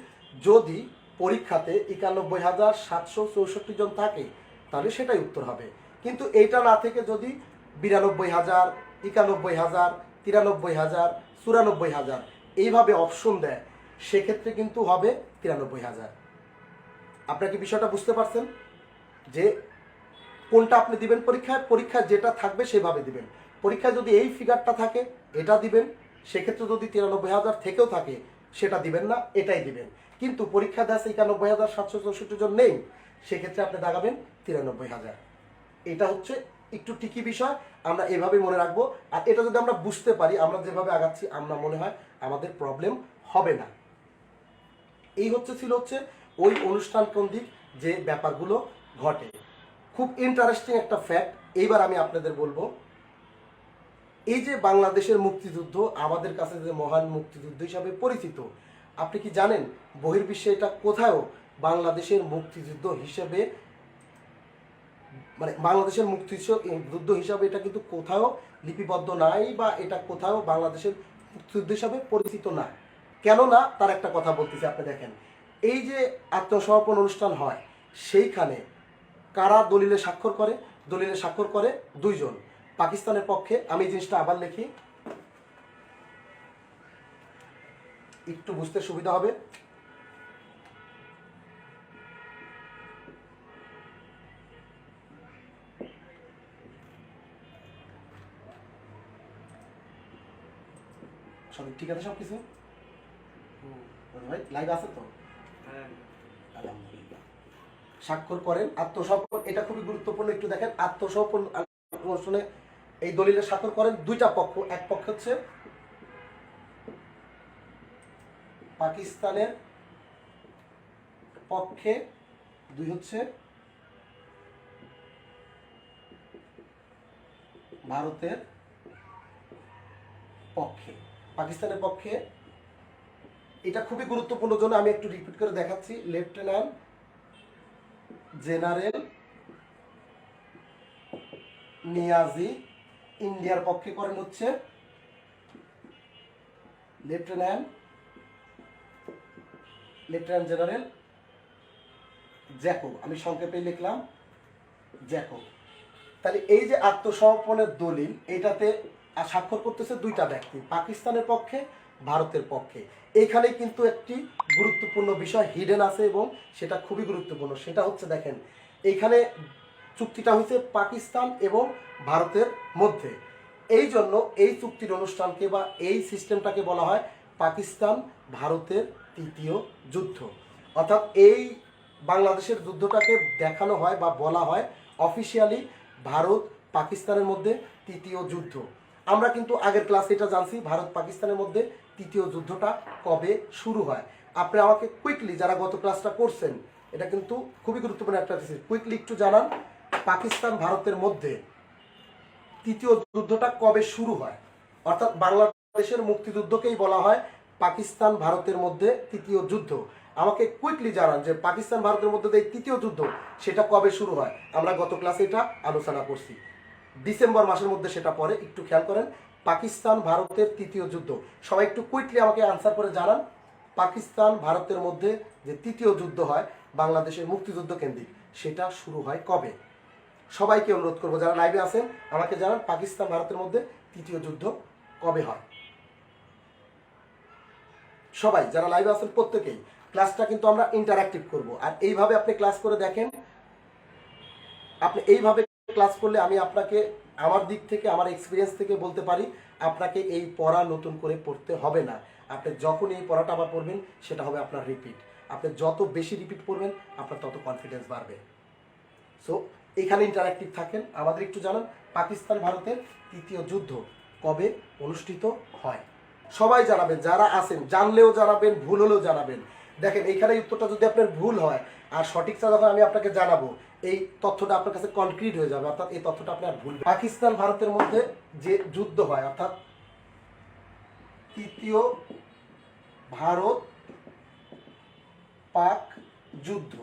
A: যদি পরীক্ষাতে 91,764 জন থাকে তাহলে সেটাই উত্তর হবে। কিন্তু এইটা না থেকে যদি 92,000, 91,000, 93,000, 94,000 এইভাবে অপশন দেয়, সেক্ষেত্রে কিন্তু হবে 93,000। আপনার কি বিষয়টা বুঝতে পারছেন যে কোনটা আপনি দিবেন? পরীক্ষায় যেটা থাকবে সেভাবে দিবেন। পরীক্ষায় যদি এই ফিগারটা থাকে এটা দিবেন, সেক্ষেত্রে যদি 93,000 থেকেও থাকে সেটা দিবেন না, এটাই দিবেন। কিন্তু পরীক্ষা দেয় 91,764 জন নেই, সেক্ষেত্রে আপনি দাগাবেন 93,000। এটা হচ্ছে একটু টিকি বিষয়, আমরা এভাবে মনে রাখবো। আর এটা যদি আমরা বুঝতে পারি, আমরা যেভাবে আগাচ্ছি, আমরা মনে হয় আমাদের প্রবলেম হবে না। এই ছিল ওই অনুষ্ঠান কেন্দ্রিক যে ব্যাপারগুলো ঘটে। খুব ইন্টারেস্টিং একটা ফ্যাক্ট এইবার আমি আপনাদের বলবো। এই যে বাংলাদেশের মুক্তিযুদ্ধ আমাদের কাছে যে মহান মুক্তিযুদ্ধ হিসাবে পরিচিত, আপনি কি জানেন বহির্বিশ্বে এটা কোথাও বাংলাদেশের মুক্তিযুদ্ধ হিসেবে, মানে বাংলাদেশের মুক্তিযুদ্ধ হিসাবে এটা কিন্তু কোথাও লিপিবদ্ধ নাই, বা এটা কোথাও বাংলাদেশের মুক্তিযুদ্ধ হিসাবে পরিচিত না। কেননা তার একটা কথা বলতেছি, আপনি দেখেন এই যে আত্মসমর্পণ অনুষ্ঠান হয় সেইখানে কারা দলিলে স্বাক্ষর করে? দলিলে স্বাক্ষর করে দুইজন পাকিস্তানের পক্ষে। আমি এই জিনিসটা আবার লিখি, একটু বুঝতে সুবিধা হবে। সব ঠিক আছে? সব কিছু ভাই লাইভ আছে তো? আলহামদুলিল্লাহ। স্বাক্ষর করেন আত্মসমর্পণ, এটা খুবই গুরুত্বপূর্ণ। একটু দেখেন, আত্মসমর্পণ অনুষ্ঠানে এই দলিলে স্বাক্ষর করেন দুইটা পক্ষ। এক পক্ষ হচ্ছে পাকিস্তানের পক্ষে, দুই হচ্ছে ভারতের পক্ষে। পাকিস্তানের পক্ষে এটা খুবই গুরুত্বপূর্ণ জন্য আমি একটু রিপিট করে দেখাচ্ছি। Lieutenant general Niazi. ইন্ডিয়ার পক্ষে করেন হচ্ছে লেফটেন্যান্ট জেনারেল জ্যাকব। আমি সংক্ষেপে লিখলাম জ্যাকব। তাহলে এই যে আত্মসমর্পণের দলিল, এটাতে স্বাক্ষর করতেছে দুইটা ব্যক্তি, পাকিস্তানের পক্ষে, ভারতের পক্ষে। এখানে কিন্তু একটি গুরুত্বপূর্ণ বিষয় হিডেন আছে এবং সেটা খুবই গুরুত্বপূর্ণ। সেটা হচ্ছে, দেখেন এইখানে চুক্তিটা হয়েছে পাকিস্তান এবং ভারতের মধ্যে। এই জন্য এই চুক্তির অনুষ্ঠানকে বা এই সিস্টেমটাকে বলা হয় পাকিস্তান ভারতের তৃতীয় যুদ্ধ। অর্থাৎ এই বাংলাদেশের যুদ্ধটাকে দেখানো হয় বা বলা হয় অফিসিয়ালি ভারত পাকিস্তানের মধ্যে তৃতীয় যুদ্ধ। আমরা কিন্তু আগের ক্লাসে এটা জানছি, ভারত পাকিস্তানের মধ্যে তৃতীয় যুদ্ধটা কবে শুরু হয়। আপনি আমাকে কুইকলি, যারা গত ক্লাসটা করছেন, এটা কিন্তু খুবই গুরুত্বপূর্ণ একটা কুইকলি একটু জানান, পাকিস্তান ভারতের মধ্যে তৃতীয় যুদ্ধটা কবে শুরু হয়। অর্থাৎ বাংলাদেশের মুক্তিযুদ্ধকেই বলা হয় পাকিস্তান ভারতের মধ্যে তৃতীয় যুদ্ধ। আমাকে কুইকলি জানান যে পাকিস্তান ভারতের মধ্যে এই তৃতীয় যুদ্ধ সেটা কবে শুরু হয়। আমরা গত ক্লাসে এটা আলোচনা করছি, ডিসেম্বর মাসের মধ্যে সেটা পরে। একটু খেয়াল করেন, পাকিস্তান ভারতের তৃতীয় যুদ্ধ। সবাই একটু কুইকলি আমাকে আনসার করে জানান, পাকিস্তান ভারতের মধ্যে যে তৃতীয় যুদ্ধ হয় বাংলাদেশের মুক্তিযুদ্ধ কেন্দ্রিক, সেটা শুরু হয় কবে। সবাইকে অনুরোধ করবো যারা লাইভে আছেন আমাকে জানান পাকিস্তান ভারতের মধ্যে তৃতীয় যুদ্ধ কবে হয়। সবাই যারা লাইভে আছেন প্রত্যেকেই। ক্লাসটা কিন্তু আমরা ইন্টারঅ্যাক্টিভ করব, আর এইভাবে আপনি ক্লাস করে দেখেন। আপনি এইভাবে ক্লাস করলে আমি আপনাকে আমার দিক থেকে, আমার এক্সপিরিয়েন্স থেকে বলতে পারি, আপনাকে এই পড়া নতুন করে পড়তে হবে না। আপনি যখন এই পড়াটা আবার পড়বেন সেটা হবে আপনার রিপিট। আপনি যত বেশি রিপিট পড়বেন আপনার তত কনফিডেন্স বাড়বে। সো এখানে ইন্টারঅ্যাক্টিভ থাকেন। আমাদের একটু জানান পাকিস্তান ভারতের তৃতীয় যুদ্ধ কবে অনুষ্ঠিত হয়। সবাই জানাবেন, যারা আছেন জানলেও জানাবেন, ভুল হলেও জানাবেন। দেখেন এইখানে উত্তরটা যদি আপনার ভুল হয় আর সঠিকটা যখন আমি আপনাকে জানাবো, এই তথ্যটা আপনার কাছে কনক্রিট হয়ে যাবে, অর্থাৎ এই তথ্যটা আপনি আর ভুলবেন। পাকিস্তান ভারতের মধ্যে যে যুদ্ধ হয়, অর্থাৎ তৃতীয় ভারত পাক যুদ্ধ,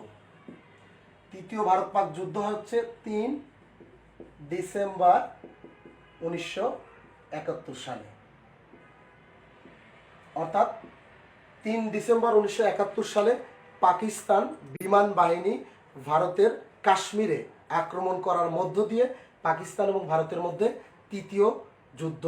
A: তৃতীয় ভারত পাক যুদ্ধ হচ্ছে 3 ডিসেম্বর 1971 সালে। অর্থাৎ 3 ডিসেম্বর 1971 সালে পাকিস্তান বিমান বাহিনী ভারতের কাশ্মীরে আক্রমণ করার মধ্য দিয়ে পাকিস্তান এবং ভারতের মধ্যে তৃতীয় যুদ্ধ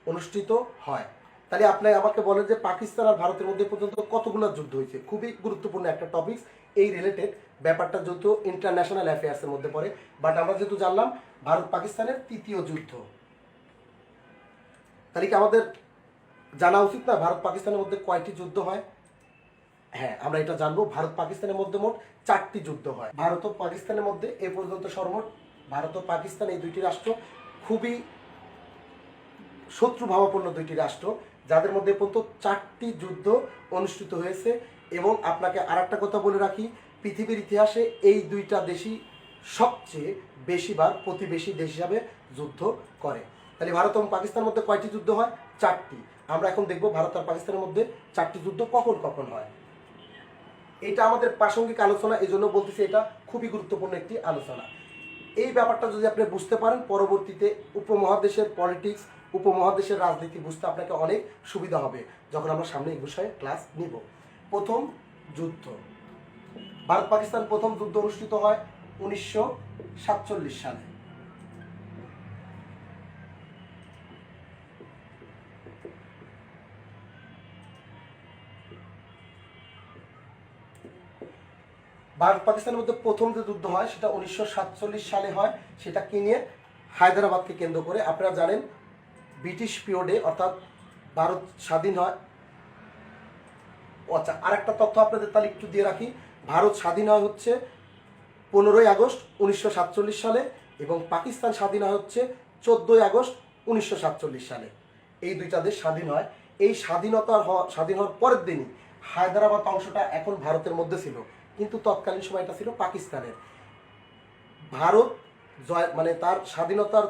A: অনুষ্ঠিত হয়। তাহলে আপনি আমাকে বলেন যে পাকিস্তান আর ভারতের মধ্যে পর্যন্ত কতগুলো যুদ্ধ হয়েছে। খুবই গুরুত্বপূর্ণ একটা টপিক। এই রিলেটেড ব্যাপারটা যেহেতু ইন্টারন্যাশনাল অ্যাফেয়ার্সের মধ্যে পড়ে, বাট আমরা যেহেতু জানলাম ভারত পাকিস্তানের তৃতীয় যুদ্ধ, তাহলে কি আমাদের জানা উচিত না ভারত পাকিস্তানের মধ্যে কয়টি যুদ্ধ হয়? হ্যাঁ, আমরা এটা জানবো। ভারত পাকিস্তানের মধ্যে মোট 4টি যুদ্ধ হয়। ভারত ও পাকিস্তানের মধ্যে এ পর্যন্ত সর্বমোট, ভারত ও পাকিস্তান এই দুইটি রাষ্ট্র খুবই শত্রুভাবাপন্ন দুইটি রাষ্ট্র, যাদের মধ্যে পর্যন্ত 4টি যুদ্ধ অনুষ্ঠিত হয়েছে। এবং আপনাকে আর একটা কথা বলে রাখি, পৃথিবীর ইতিহাসে এই দুইটা দেশই সবচেয়ে বেশিবার প্রতিবেশী দেশ হিসাবে যুদ্ধ করে। তাহলে ভারত এবং পাকিস্তানের মধ্যে কয়টি যুদ্ধ হয়? 4টি। আমরা এখন দেখব ভারত আর পাকিস্তানের মধ্যে 4টি যুদ্ধ কখন কখন হয়। এটা আমাদের প্রাসঙ্গিক আলোচনা, এই জন্য বলতেছি এটা খুবই গুরুত্বপূর্ণ একটি আলোচনা। এই ব্যাপারটা যদি আপনি বুঝতে পারেন, পরবর্তীতে উপমহাদেশের পলিটিক্স, উপমহাদেশের রাজনীতি বুঝতে আপনাকে অনেক সুবিধা হবে যখন আমরা সামনে এই বিষয়ে ক্লাস নিব। প্রথম যুদ্ধ, ভারত পাকিস্তান প্রথম যুদ্ধ অনুষ্ঠিত হয় 1947 সালে। ভারত পাকিস্তানের মধ্যে প্রথম যে যুদ্ধ হয় সেটা 1947 সালে হয়। সেটা কি নিয়ে? হায়দ্রাবাদকে কেন্দ্র করে। আপনারা জানেন ব্রিটিশ পিরিয়ডে, অর্থাৎ ভারত স্বাধীন হয়। আচ্ছা, আর একটা তথ্য আপনাদের তাহলে একটু দিয়ে রাখি। ভারত স্বাধীন হয় হচ্ছে 15ই আগস্ট 1947 সালে, এবং পাকিস্তান স্বাধীন হয় হচ্ছে 14ই আগস্ট 1947 সালে। এই দুইটা দেশ স্বাধীন হয়। এই স্বাধীন হওয়ার পরের দিনই হায়দ্রাবাদ অংশটা এখন ভারতের মধ্যে ছিল, কিন্তু তৎকালীন সময় এটা ছিল পাকিস্তানের। ভারত মানে তার স্বাধীনতার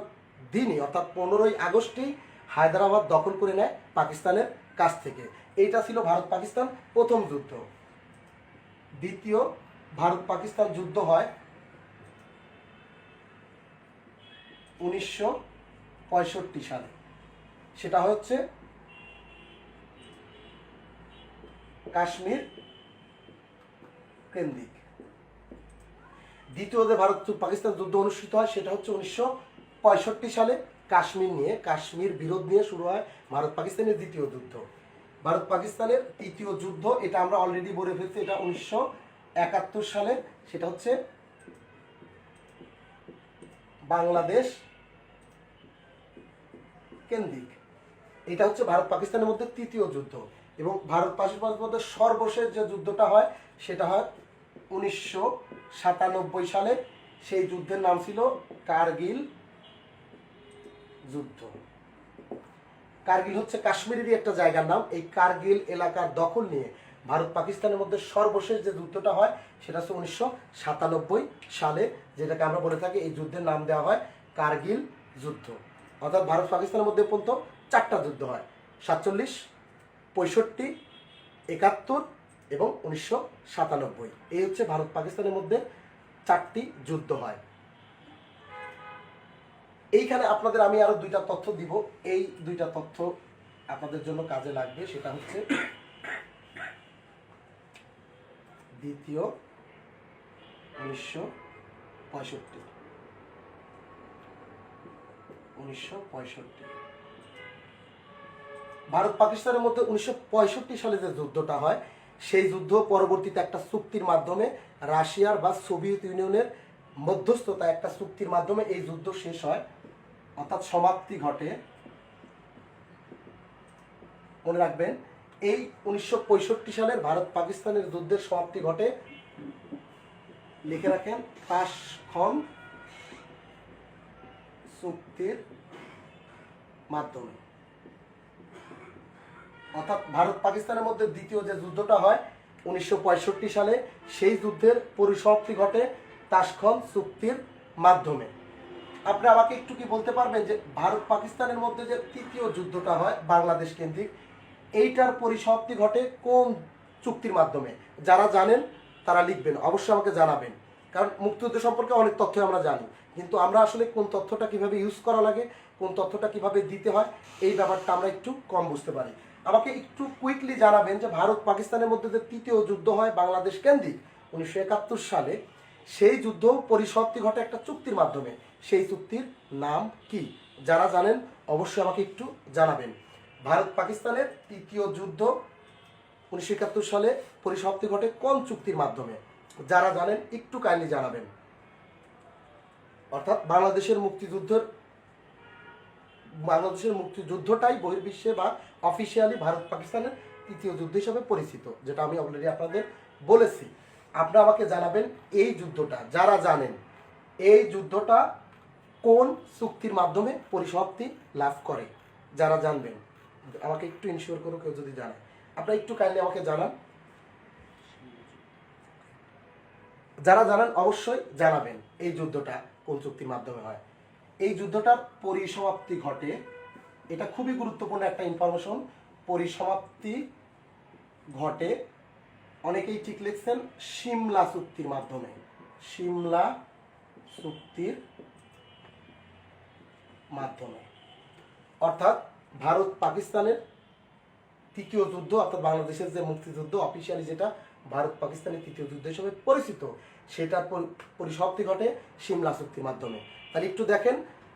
A: দিনই, অর্থাৎ 15ই আগস্টেই হায়দ্রাবাদ দখল করে নেয় পাকিস্তানের কাছ থেকে। এইটা ছিল ভারত পাকিস্তান প্রথম যুদ্ধ। দ্বিতীয় ভারত পাকিস্তান যুদ্ধ হয় 1965 সালে। সেটা হচ্ছে কাশ্মীর কেন্দ্রিক। দ্বিতীয় যে ভারত পাকিস্তান যুদ্ধ অনুষ্ঠিত হয় সেটা হচ্ছে 1965 সালে, কাশ্মীর নিয়ে, কাশ্মীর বিরোধ নিয়ে শুরু হয় ভারত পাকিস্তানের দ্বিতীয় যুদ্ধ। ভারত পাকিস্তানের তৃতীয় যুদ্ধ, এটা আমরা অলরেডি বলে ফেলছি, এটা 1971 সালে। সেটা হচ্ছে বাংলাদেশ কেন্দ্রিক। এটা হচ্ছে ভারত পাকিস্তানের মধ্যে তৃতীয় যুদ্ধ। এবং ভারত পাকিস্তানের মধ্যে সর্বশেষ যে যুদ্ধটা হয় সেটা হয় 1997 সালে। সেই যুদ্ধের নাম ছিল কার্গিল যুদ্ধ। কার্গিল হচ্ছে কাশ্মীরেরই একটা জায়গার নাম। এই কার্গিল এলাকার দখল নিয়ে ভারত পাকিস্তানের মধ্যে সর্বশেষ যে যুদ্ধটা হয় সেটা হচ্ছে 1997 সালে, যেটাকে আমরা বলে থাকি এই যুদ্ধের নাম দেওয়া হয় কার্গিল যুদ্ধ। অর্থাৎ ভারত পাকিস্তানের মধ্যে পর্যন্ত 4টা যুদ্ধ হয়, 47, 65, 71 এবং 1997। এই হচ্ছে ভারত পাকিস্তানের মধ্যে 4টি যুদ্ধ হয়। এইখানে আপনাদের আমি আরো 2টা তথ্য দিব, এই 2টা তথ্য আপনাদের জন্য কাজে লাগবে। সেটা হচ্ছে দ্বিতীয় 1965 ভারত পাকিস্তানের মধ্যে 1965 সালে যে যুদ্ধটা হয় সেই যুদ্ধ পরবর্তীতে একটা চুক্তির মাধ্যমে রাশিয়ার বা সোভিয়েত ইউনিয়নের মধ্যস্থতা একটা চুক্তির মাধ্যমে এই যুদ্ধ শেষ হয়, অর্থাৎ সমাপ্তি ঘটে। মনে রাখবেন এই 1965 সালের ভারত পাকিস্তানের যুদ্ধের সমাপ্তি ঘটে, লিখে রাখেন, তাশখন্দ চুক্তির মাধ্যমে। অর্থাৎ ভারত পাকিস্তানের মধ্যে দ্বিতীয় যে যুদ্ধটা হয় 1965 সালে, সেই যুদ্ধের পরিসমাপ্তি ঘটে তাশখন্দ চুক্তির মাধ্যমে। আপনি আমাকে একটু কি বলতে পারবেন যে ভারত পাকিস্তানের মধ্যে যে তৃতীয় যুদ্ধটা হয় বাংলাদেশ কেন্দ্রিক, এইটার পরিসমাপ্তি ঘটে কোন চুক্তির মাধ্যমে? যারা জানেন তারা লিখবেন, অবশ্যই আমাকে জানাবেন, কারণ মুক্তিযুদ্ধ সম্পর্কে অনেক তথ্য আমরা জানি, কিন্তু আমরা আসলে কোন তথ্যটা কিভাবে ইউজ করা লাগে, কোন তথ্যটা কিভাবে দিতে হয়, এই ব্যাপারটা আমরা একটু কম বুঝতে পারি। আমাকে একটু কুইকলি জানাবেন যে ভারত পাকিস্তানের মধ্যে যে তৃতীয় যুদ্ধ হয় বাংলাদেশ কেন্দ্রিক 1971 সালে, সেই যুদ্ধ পরিসমাপ্তি ঘটে একটা চুক্তির মাধ্যমে, সেই চুক্তির নাম কি? যারা জানেন অবশ্যই আমাকে একটু জানাবেন। ভারত পাকিস্তানের তৃতীয় যুদ্ধ 1971 সালে পরিসমাপ্তি ঘটে কোন চুক্তির মাধ্যমে? যারা জানেন একটু কাইন্ডলি জানাবেন। অর্থাৎ বাংলাদেশের মুক্তিযুদ্ধটাই বহির্বিশ্বে বা অফিসিয়ালি ভারত পাকিস্তানের তৃতীয় যুদ্ধ হিসেবে পরিচিত, যেটা আমি অলরেডি আপনাদের বলেছি। আপনারা আমাকে জানাবেন এই যুদ্ধটা, যারা জানেন এই যুদ্ধটা কোন চুক্তির মাধ্যমে পরিসমাপ্তি লাভ করে। যারা জানবেন আমাকে একটু ইনশিওর করো, কেউ যদি জানে আপনারা একটু কাইন্ডলি আমাকে জানান। যারা জানেন অবশ্যই জানাবেন এই যুদ্ধটা কোন চুক্তির মাধ্যমে হয়। এই যুদ্ধটার পরিসমাপ্তি ঘটে, এটা খুবই গুরুত্বপূর্ণ একটা ইনফরমেশন, পরিসমাপ্তি ঘটে, অনেকেই ঠিক লিখছেন, সিমলা চুক্তির মাধ্যমে। সিমলা চুক্তির মাধ্যমে। অর্থাৎ ভারত পাকিস্তানের তৃতীয় যুদ্ধ, অর্থাৎ বাংলাদেশের যে মুক্তিযুদ্ধ অফিসিয়ালি যেটা ভারত পাকিস্তানের তৃতীয় যুদ্ধ হিসেবে পরিচিত, সেটার পরিসমাপ্তি ঘটে সিমলা চুক্তির মাধ্যমে। তাহলে একটু দেখেন,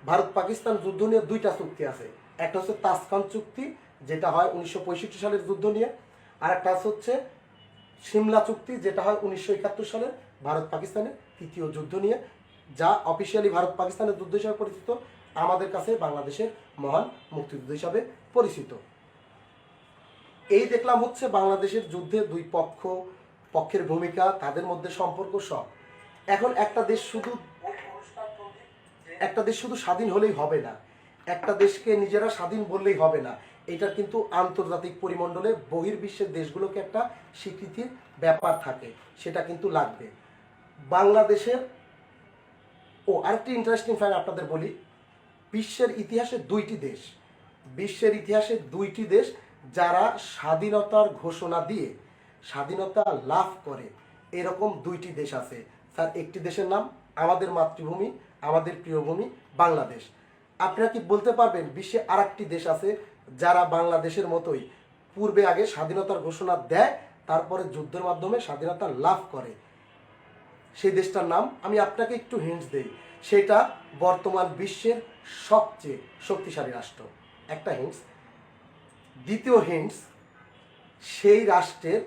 A: ভারত পাকিস্তান যুদ্ধ নিয়ে 2টা চুক্তি আছে। একটা হচ্ছে তাশখন্দ চুক্তি, যেটা হয় 1965 সালের যুদ্ধ নিয়ে, আর একটা হচ্ছে সিমলা চুক্তি, যেটা হয় 1971 সালের ভারত পাকিস্তানের তৃতীয় যুদ্ধ নিয়ে, যা অফিসিয়ালি ভারত পাকিস্তানের যুদ্ধ হিসাবে পরিচিত, আমাদের কাছে বাংলাদেশের মহান মুক্তিযুদ্ধ হিসাবে পরিচিত। এই দেখলাম হচ্ছে বাংলাদেশের যুদ্ধে দুই পক্ষের ভূমিকা, তাদের মধ্যে সম্পর্ক সব। এখন একটা দেশ শুধু স্বাধীন হলেই হবে না, একটা দেশকে নিজেরা স্বাধীন বললেই হবে না, এটা কিন্তু আন্তর্জাতিক পরিমণ্ডলে বহির্বিশ্বের দেশগুলোকে একটা স্বীকৃতির ব্যাপার থাকে, সেটা কিন্তু লাগবে। বাংলাদেশের আরেকটি ইন্টারেস্টিং ফ্যাক্ট আপনাদের বলি, বিশ্বের ইতিহাসে 2টি দেশ যারা স্বাধীনতার ঘোষণা দিয়ে স্বাধীনতা লাভ করে, এরকম 2টি দেশ আছে স্যার। একটি দেশের নাম আমাদের মাতৃভূমি, আমাদের প্রিয় ভূমি বাংলাদেশ। আপনারা কি বলতে পারবেন বিশ্বে আরেকটি দেশ আছে যারা বাংলাদেশের মতোই পূর্বে আগে স্বাধীনতার ঘোষণা দেয়, তারপরে যুদ্ধের মাধ্যমে স্বাধীনতা লাভ করে? সেই দেশটার নাম আমি আপনাকে একটু হিন্টস দেই, সেটা বর্তমান বিশ্বের সবচেয়ে শক্তিশালী রাষ্ট্র। একটা হিন্টস। দ্বিতীয় হিন্টস, সেই রাষ্ট্রের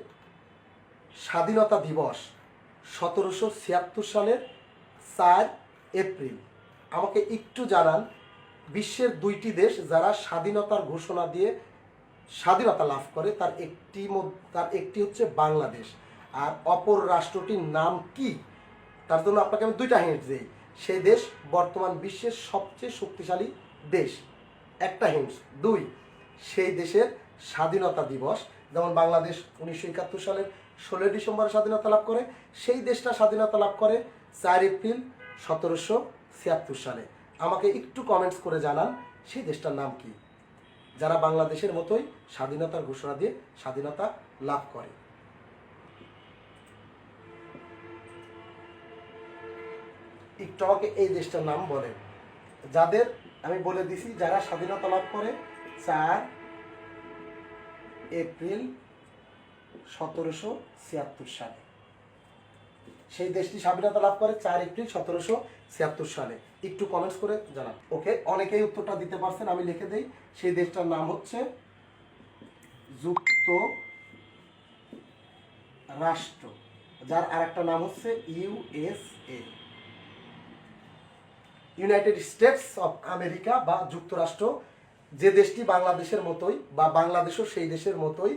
A: স্বাধীনতা দিবস 1776 সালের 4 এপ্রিল। আমাকে একটু জানান, বিশ্বের 2টি দেশ যারা স্বাধীনতার ঘোষণা দিয়ে স্বাধীনতা লাভ করে, তার একটি হচ্ছে বাংলাদেশ, আর অপর রাষ্ট্রটির নাম কি? তার জন্য আপনাকে আমি 2টা হিন্ট দিই। সেই দেশ বর্তমান বিশ্বের সবচেয়ে শক্তিশালী দেশ, একটা হিন্টস। 2, সেই দেশের স্বাধীনতা দিবস। যেমন বাংলাদেশ 1971 সালের 16 ডিসেম্বর স্বাধীনতা লাভ করে, সেই দেশটা স্বাধীনতা লাভ করে 4 এপ্রিল 1776 সালে। আমাকে একটু কমেন্টস করে জানান সেই দেশটার নাম কি, যারা বাংলাদেশের মতোই স্বাধীনতার ঘোষণা দিয়ে স্বাধীনতা লাভ করে। একটু আমাকে এই দেশটার নাম বলেন, যাদের আমি বলে দিছি যারা স্বাধীনতা লাভ করে 4 এপ্রিল 1776 সালে। সেই দেশটি স্বাধীনতা লাভ করে 4 এপ্রিল 1776 সালে। একটু কমেন্টস করে জানান। ওকে, অনেকেই উত্তরটা দিতে পারছেন, আমি লিখে দেই। সেই দেশটার নাম হচ্ছে যুক্তরাষ্ট্র, যার আরেকটা নাম হচ্ছে USA, United states of America বা যুক্তরাষ্ট্র, যে দেশটি বাংলাদেশের মতোই বা বাংলাদেশও সেই দেশের মতোই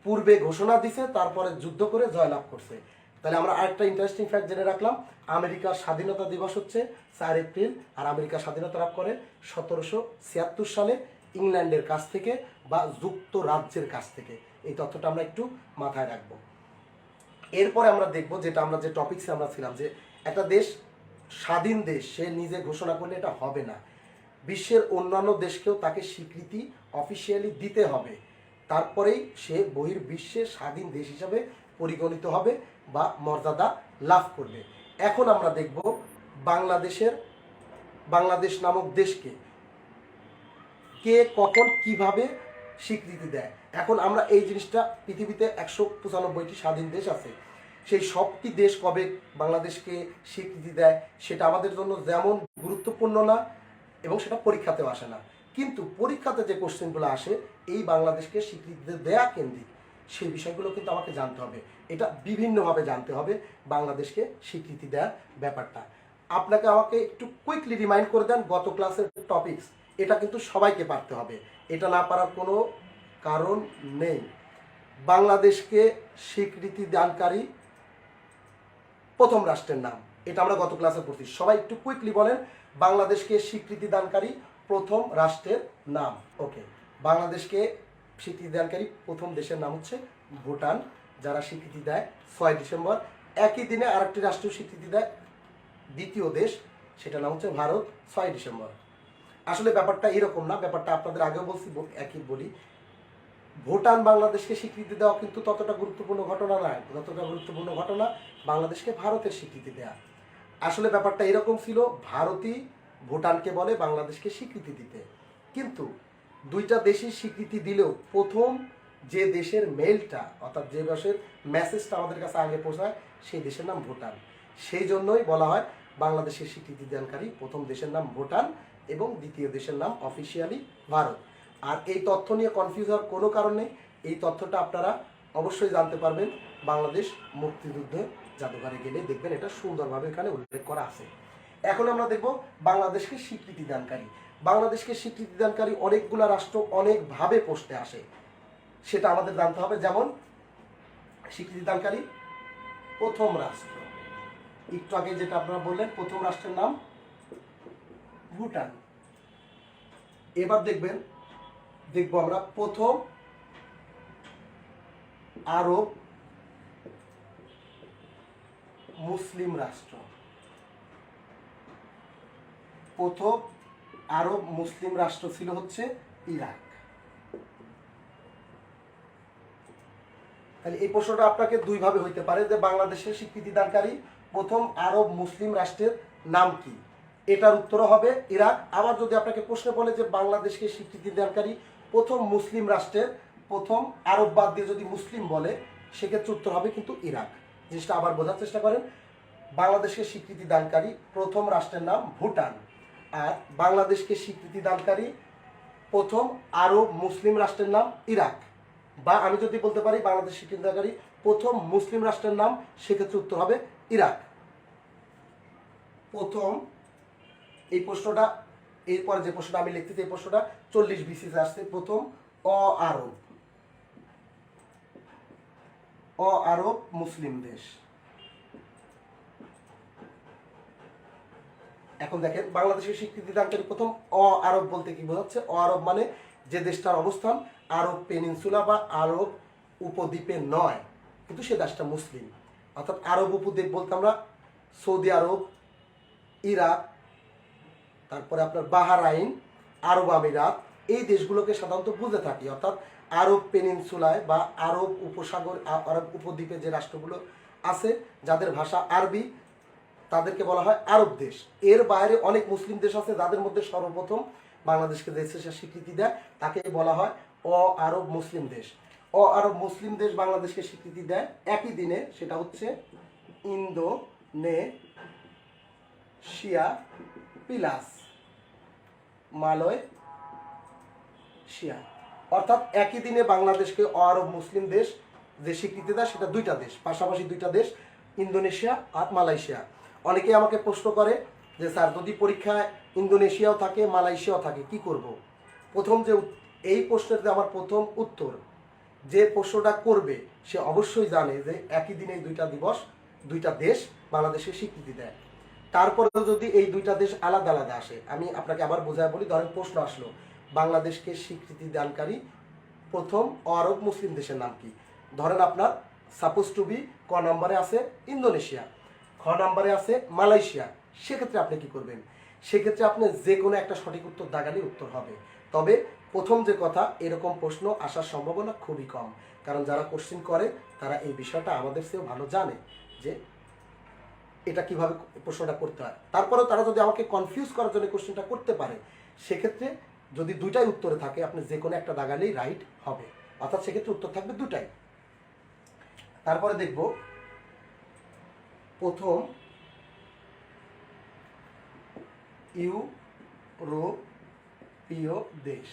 A: পূর্বে ঘোষণা দিছে, তারপরে যুদ্ধ করে জয়লাভ করছে। তাহলে আমরা আরেকটা ইন্টারেস্টিং ফ্যাক্ট জেনে রাখলাম, আমেরিকার স্বাধীনতা দিবস হচ্ছে 4 এপ্রিল, আর আমেরিকা স্বাধীনতা লাভ করে 1776 সালে ইংল্যান্ডের কাছ থেকে বা যুক্তরাজ্যের কাছ থেকে। এই তথ্যটা আমরা একটু মাথায় রাখবো। এরপরে আমরা দেখবো, যেটা আমরা যে টপিকসে আমরা ছিলাম, যে একটা দেশ স্বাধীন দেশ সে নিজে ঘোষণা করলে এটা হবে না, বিশ্বের অন্যান্য দেশকেও তাকে স্বীকৃতি অফিসিয়ালি দিতে হবে, তারপরেই সে বহির্বিশ্বে স্বাধীন দেশ হিসাবে পরিগণিত হবে বা মর্যাদা লাভ করবে। এখন আমরা দেখব বাংলাদেশ নামক দেশকে কে কখন কিভাবে স্বীকৃতি দেয়। এখন আমরা এই জিনিসটা, পৃথিবীতে 195টি স্বাধীন দেশ আছে, সেই সবটি দেশ কবে বাংলাদেশকে স্বীকৃতি দেয় সেটা আমাদের জন্য যেমন গুরুত্বপূর্ণ না, এবং সেটা পরীক্ষাতেও আসে না। কিন্তু পরীক্ষাতে যে কোশ্চেনগুলো আসে এই বাংলাদেশকে স্বীকৃতি দেয়া কেন্দ্রিক, সেই বিষয়গুলো কিন্তু আমাকে জানতে হবে। এটা বিভিন্নভাবে জানতে হবে বাংলাদেশকে স্বীকৃতি দেওয়ার ব্যাপারটা। আপনাকে আমাকে একটু কুইকলি রিমাইন্ড করে দেন গত ক্লাসের টপিকস, এটা কিন্তু সবাইকে পারতে হবে, এটা না পারার কোনো কারণ নেই। বাংলাদেশকে স্বীকৃতি দানকারী প্রথম রাষ্ট্রের নাম, এটা আমরা গত ক্লাসে পড়ছি। সবাই একটু কুইকলি বলেন বাংলাদেশকে স্বীকৃতি দানকারী প্রথম রাষ্ট্রের নাম। ওকে, বাংলাদেশকে স্বীকৃতি দানকারী প্রথম দেশের নাম হচ্ছে ভুটান, যারা স্বীকৃতি দেয় 6 ডিসেম্বর। একই দিনে আরেকটি রাষ্ট্র স্বীকৃতি দেয়, দ্বিতীয় দেশ, সেটা নাম হচ্ছে ভারত, 6 ডিসেম্বর। আসলে ব্যাপারটা এরকম না, ব্যাপারটা আপনাদের আগেও বলছি, একই বলি। ভুটান বাংলাদেশকে স্বীকৃতি দেওয়া কিন্তু ততটা গুরুত্বপূর্ণ ঘটনা নয়, যতটা গুরুত্বপূর্ণ ঘটনা বাংলাদেশকে ভারতের স্বীকৃতি দেয়া। আসলে ব্যাপারটা এরকম ছিল, ভারতই ভুটানকে বলে বাংলাদেশকে স্বীকৃতি দিতে, কিন্তু দুইটা দেশই স্বীকৃতি দিলেও প্রথম যে দেশের মেইলটা, অর্থাৎ যে দেশের মেসেজটা আমাদের কাছে আগে পৌঁছায় সেই দেশের নাম ভুটান। সেই জন্যই বলা হয় বাংলাদেশের স্বীকৃতি দানকারী প্রথম দেশের নাম ভুটান এবং দ্বিতীয় দেশের নাম অফিসিয়ালি ভারত। আর এই তথ্য নিয়ে কনফিউজ হওয়ার কোনো কারণ নেই, এই তথ্যটা আপনারা অবশ্যই জানতে পারবেন বাংলাদেশ মুক্তিযুদ্ধ জাদুঘরে গেলে, দেখবেন এটা সুন্দরভাবে এখানে উল্লেখ করা আছে। এখন আমরা দেখব বাংলাদেশকে স্বীকৃতি দানকারী। বাংলাদেশকে স্বীকৃতি দানকারী অনেকগুলা রাষ্ট্র অনেকভাবে প্রশ্নে আসে, সেটা আমাদের জানতে হবে। যেমন স্বীকৃতি দানকারী প্রথম রাষ্ট্র, একটু আগে যেটা আপনারা বললেন, প্রথম রাষ্ট্রের নাম ভুটান। এবার দেখবো আমরা প্রথম আরব মুসলিম রাষ্ট্র। প্রথম আরব মুসলিম রাষ্ট্র ছিল হচ্ছে ইরাক। তাহলে এই প্রশ্নটা আপনাকে দুইভাবে হইতে পারে, যে বাংলাদেশের স্বীকৃতি দানকারী প্রথম আরব মুসলিম রাষ্ট্রের নাম কি, এটার উত্তর হবে ইরাক। আবার যদি আপনাকে প্রশ্ন বলে যে বাংলাদেশকে স্বীকৃতি দানকারী প্রথম মুসলিম রাষ্ট্রের, প্রথম আরব বাদ দিয়ে যদি মুসলিম বলে, সেক্ষেত্রে উত্তর হবে কিন্তু ইরাক। জিনিসটা আবার বোঝার চেষ্টা করেন, বাংলাদেশকে স্বীকৃতি দানকারী প্রথম রাষ্ট্রের নাম ভুটান, আর বাংলাদেশকে স্বীকৃতি দানকারী প্রথম আরব মুসলিম রাষ্ট্রের নাম ইরাক। বা আমি যদি বলতে পারি বাংলাদেশ স্বীকৃতি দানকারী প্রথম মুসলিম রাষ্ট্রের নাম, সেক্ষেত্রে উত্তর হবে ইরাক। প্রথম এই প্রশ্নটা, এরপরে যে প্রশ্নটা আমি লিখতেছি, এই প্রশ্নটা 40 BC-তে আসছে। প্রথম আরব মুসলিম দেশ। এখন দেখেন বাংলাদেশের স্বীকৃতি দানকারী প্রথম আরব বলতে কি বোঝাচ্ছে? আরব মানে যে দেশটার অবস্থান আরব পেনিনসুলা বা আরব উপদ্বীপে নয়, কিন্তু সে দেশটা মুসলিম। অর্থাৎ আরব উপদ্বীপ বলতে আমরা সৌদি আরব, ইরাক, তারপরে আপনার বাহারাইন, আরব আমিরাত, এই দেশগুলোকে সাধারণত বুঝে থাকি। অর্থাৎ আরব পেনিনসুলায় বা আরব উপসাগর, আরব উপদ্বীপে যে রাষ্ট্রগুলো আছে যাদের ভাষা আরবি, তাদেরকে বলা হয় আরব দেশ। এর বাইরে অনেক মুসলিম দেশ আছে যাদের মধ্যে সর্বপ্রথম বাংলাদেশকে দেশের স্বীকৃতি দেয়, তাকে বলা হয় অ আরব মুসলিম দেশ। অ আরব মুসলিম দেশ বাংলাদেশকে স্বীকৃতি দেয় একই দিনে, সেটা হচ্ছে ইন্দোনেশিয়া প্লাস মালয়েশিয়া। অর্থাৎ একই দিনে বাংলাদেশকে অ আরব মুসলিম দেশ যে স্বীকৃতি দেয় সেটা দুইটা দেশ, পাশাপাশি দুইটা দেশ, ইন্দোনেশিয়া আর মালয়েশিয়া। অনেকেই আমাকে প্রশ্ন করে যে স্যার যদি পরীক্ষায় ইন্দোনেশিয়াও থাকে মালয়েশিয়াও থাকে কি করব। প্রথম যে এই প্রশ্নের আমার প্রথম উত্তর, যে প্রশ্নটা করবে সে অবশ্যই জানে যে একই দিনে এই দুইটা দিবস, দুইটা দেশ বাংলাদেশকে স্বীকৃতি দেয়। তারপরেও যদি এই দুইটা দেশ আলাদা আলাদা আসে, আমি আপনাকে আবার বোঝায় বলি। ধরেন প্রশ্ন আসলো বাংলাদেশকে স্বীকৃতি দানকারী প্রথম আরব মুসলিম দেশের নাম কি? ধরেন আপনার সাপোজ টু বি ক নম্বরে আছে ইন্দোনেশিয়া, খ নম্বরে আছে মালয়েশিয়া। সেক্ষেত্রে আপনি কি করবেন? সেক্ষেত্রে আপনি যে কোনো একটা সঠিক উত্তর দাগালেই উত্তর হবে। তবে প্রথম যে কথা, এরকম প্রশ্ন আসার সম্ভাবনা খুবই কম, কারণ যারা কোশ্চিন করে তারা এই বিষয়টা আমাদের চেয়েও ভালো জানে যে এটা কিভাবে প্রশ্নটা করতে হয়। তারপরেও তারা যদি আমাকে কনফিউজ করার জন্য কোশ্চেনটা করতে পারে, সেক্ষেত্রে যদি দুইটাই উত্তরে থাকে আপনি যে কোনো একটা দাগালেই রাইট হবে। অর্থাৎ সেক্ষেত্রে উত্তর থাকবে দুটাই। তারপরে দেখব প্রথম ইউরোপীয় দেশ।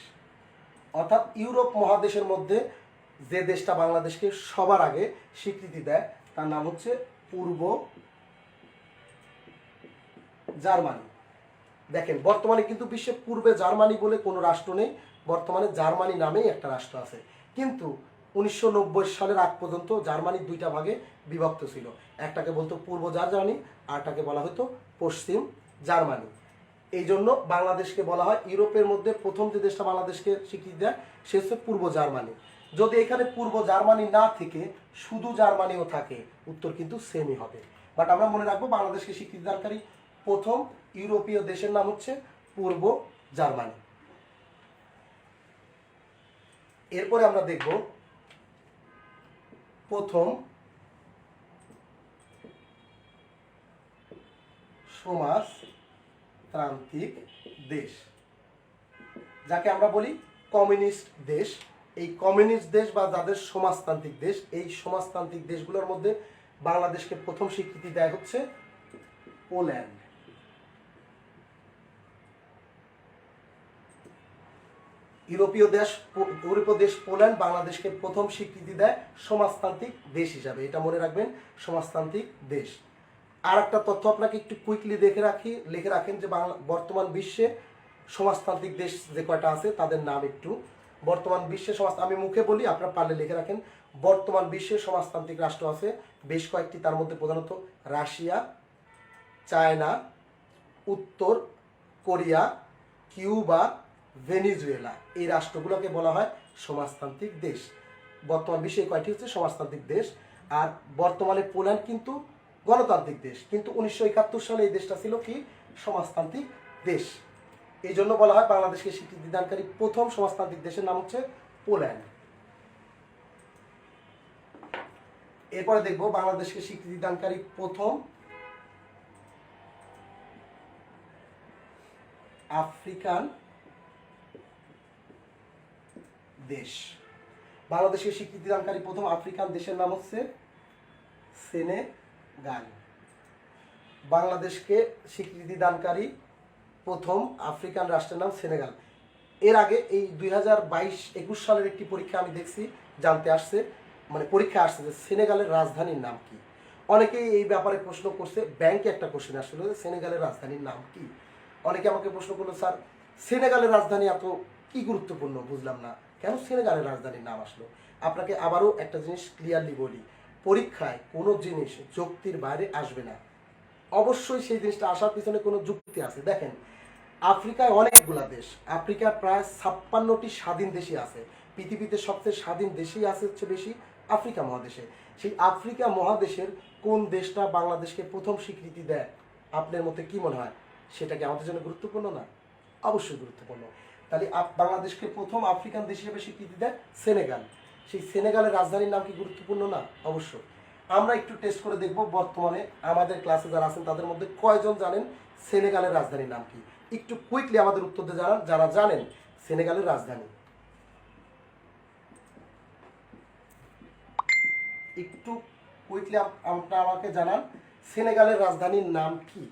A: অর্থাৎ ইউরোপ মহাদেশের মধ্যে যে দেশটা বাংলাদেশকে সবার আগে স্বীকৃতি দেয় তার নাম হচ্ছে পূর্ব জার্মানি। দেখেন বর্তমানে কিন্তু বিশ্বে পূর্বে জার্মানি বলে কোনো রাষ্ট্র নেই, বর্তমানে জার্মানি নামেই একটা রাষ্ট্র আছে। কিন্তু 1990 সালের আগ পর্যন্ত জার্মানি দুইটা ভাগে বিভক্ত ছিল, একটাকে বলতো পূর্ব জার্মানি, আরটাকে বলা হতো পশ্চিম জার্মানি। এই জন্য বাংলাদেশকে বলা হয় ইউরোপের মধ্যে প্রথম যে দেশটা বাংলাদেশকে স্বীকৃতি দেয় সে হচ্ছে পূর্ব জার্মানি। যদি এখানে পূর্ব জার্মানি না থেকে শুধু জার্মানিও থাকে, উত্তর কিন্তু সেমই হবে। বাট আমরা মনে রাখবো বাংলাদেশকে স্বীকৃতি দানকারী প্রথম ইউরোপীয় দেশের নাম হচ্ছে পূর্ব জার্মানি। এরপরে আমরা দেখব প্রথম সমাজতান্ত্রিক দেশ, যাকে আমরা বলি কমিউনিস্ট দেশ। এই কমিউনিস্ট দেশ বা যাদের সমাজতান্ত্রিক দেশ, এই সমাজতান্ত্রিক দেশগুলোর মধ্যে বাংলাদেশকে প্রথম স্বীকৃতি দেয় হচ্ছে পোল্যান্ড। ইউরোপীয় দেশ পোল্যান্ড বাংলাদেশকে প্রথম স্বীকৃতি দেয় সমাজতান্ত্রিক দেশ হিসাবে, এটা মনে রাখবেন, সমাজতান্ত্রিক দেশ। আর একটা তথ্য আপনাকে একটু কুইকলি লিখে রাখেন যে বর্তমান বিশ্বে সমাজতান্ত্রিক দেশ যে কয়টা আছে তাদের নাম একটু। বর্তমান বিশ্বে আমি মুখে বলি, আপনারা পারলে লিখে রাখেন। বর্তমান বিশ্বে সমাজতান্ত্রিক রাষ্ট্র আছে বেশ কয়েকটি, তার মধ্যে প্রধানত রাশিয়া, চায়না, উত্তর কোরিয়া, কিউবা, ভেনিজুয়েলা। এই রাষ্ট্রগুলোকে বলা হয় সমাজতান্ত্রিক দেশ। বর্তমান বিশ্বে কয়টি হচ্ছে সমাজতান্ত্রিক দেশ। আর বর্তমানে পোল্যান্ড কিন্তু গণতান্ত্রিক দেশ, কিন্তু 1971 সালে এই দেশটা ছিল কি সমাজতান্ত্রিক দেশ। এই জন্য বলা হয় বাংলাদেশকে স্বীকৃতি দানকারী প্রথম সমাজতান্ত্রিক দেশের নাম হচ্ছে পোল্যান্ড। এরপরে দেখব বাংলাদেশকে স্বীকৃতি দানকারী প্রথম আফ্রিকান দেশ। বাংলাদেশকে স্বীকৃতি দানকারী প্রথম আফ্রিকান দেশের নাম হচ্ছে সেনেগাল। বাংলাদেশকে স্বীকৃতি দানকারী প্রথম আফ্রিকান রাষ্ট্রের নাম সেনেগাল। এর আগে এই 2022-21 সালের একটি পরীক্ষা আমি দেখছি, জানতে আসছে, মানে পরীক্ষা আসছে যে সেনেগালের রাজধানীর নাম কি। অনেকেই এই ব্যাপারে প্রশ্ন করছে, ব্যাংকে একটা কোশ্চেন আসলো যে সেনেগালের রাজধানীর নাম কি। অনেকে আমাকে প্রশ্ন করলো স্যার সেনেগালের রাজধানী এত কি গুরুত্বপূর্ণ, বুঝলাম না কেন সেনেগালের রাজধানীর নাম আসলো। আপনাকে আবারও একটা জিনিস ক্লিয়ারলি বলি, পরীক্ষায় কোনো জিনিস যুক্তির বাইরে আসবে না, অবশ্যই সেই জিনিসটা আসার পিছনে কোনো যুক্তি আছে। দেখেন আফ্রিকায় অনেকগুলা দেশ, আফ্রিকার প্রায় 56টি স্বাধীন দেশই আছে। পৃথিবীতে সবচেয়ে স্বাধীন দেশই আছে হচ্ছে বেশি আফ্রিকা মহাদেশে। সেই আফ্রিকা মহাদেশের কোন দেশটা বাংলাদেশকে প্রথম স্বীকৃতি দেয় আপনার মতে কি মনে হয়? সেটা কি আমাদের জন্য গুরুত্বপূর্ণ না? অবশ্যই গুরুত্বপূর্ণ। তাহলে বাংলাদেশকে প্রথম আফ্রিকান দেশ হিসেবে স্বীকৃতি দেয় সেনেগাল। সেই সেনেগালের রাজধানীর নাম কি গুরুত্বপূর্ণ না? অবশ্যই। আমরা একটু টেস্ট করে দেখব বর্তমানে আমাদের ক্লাসে যারা আছেন তাদের মধ্যে কয়জন জানেন সেনেগালের রাজধানীর নাম কি। একটু কুইকলি আমাদের উত্তর দিয়ে জানান যারা জানেন সেনেগালের রাজধানী। একটু কুইকলি আপনারা আমাকে জানান সেনেগালের রাজধানীর নাম কি।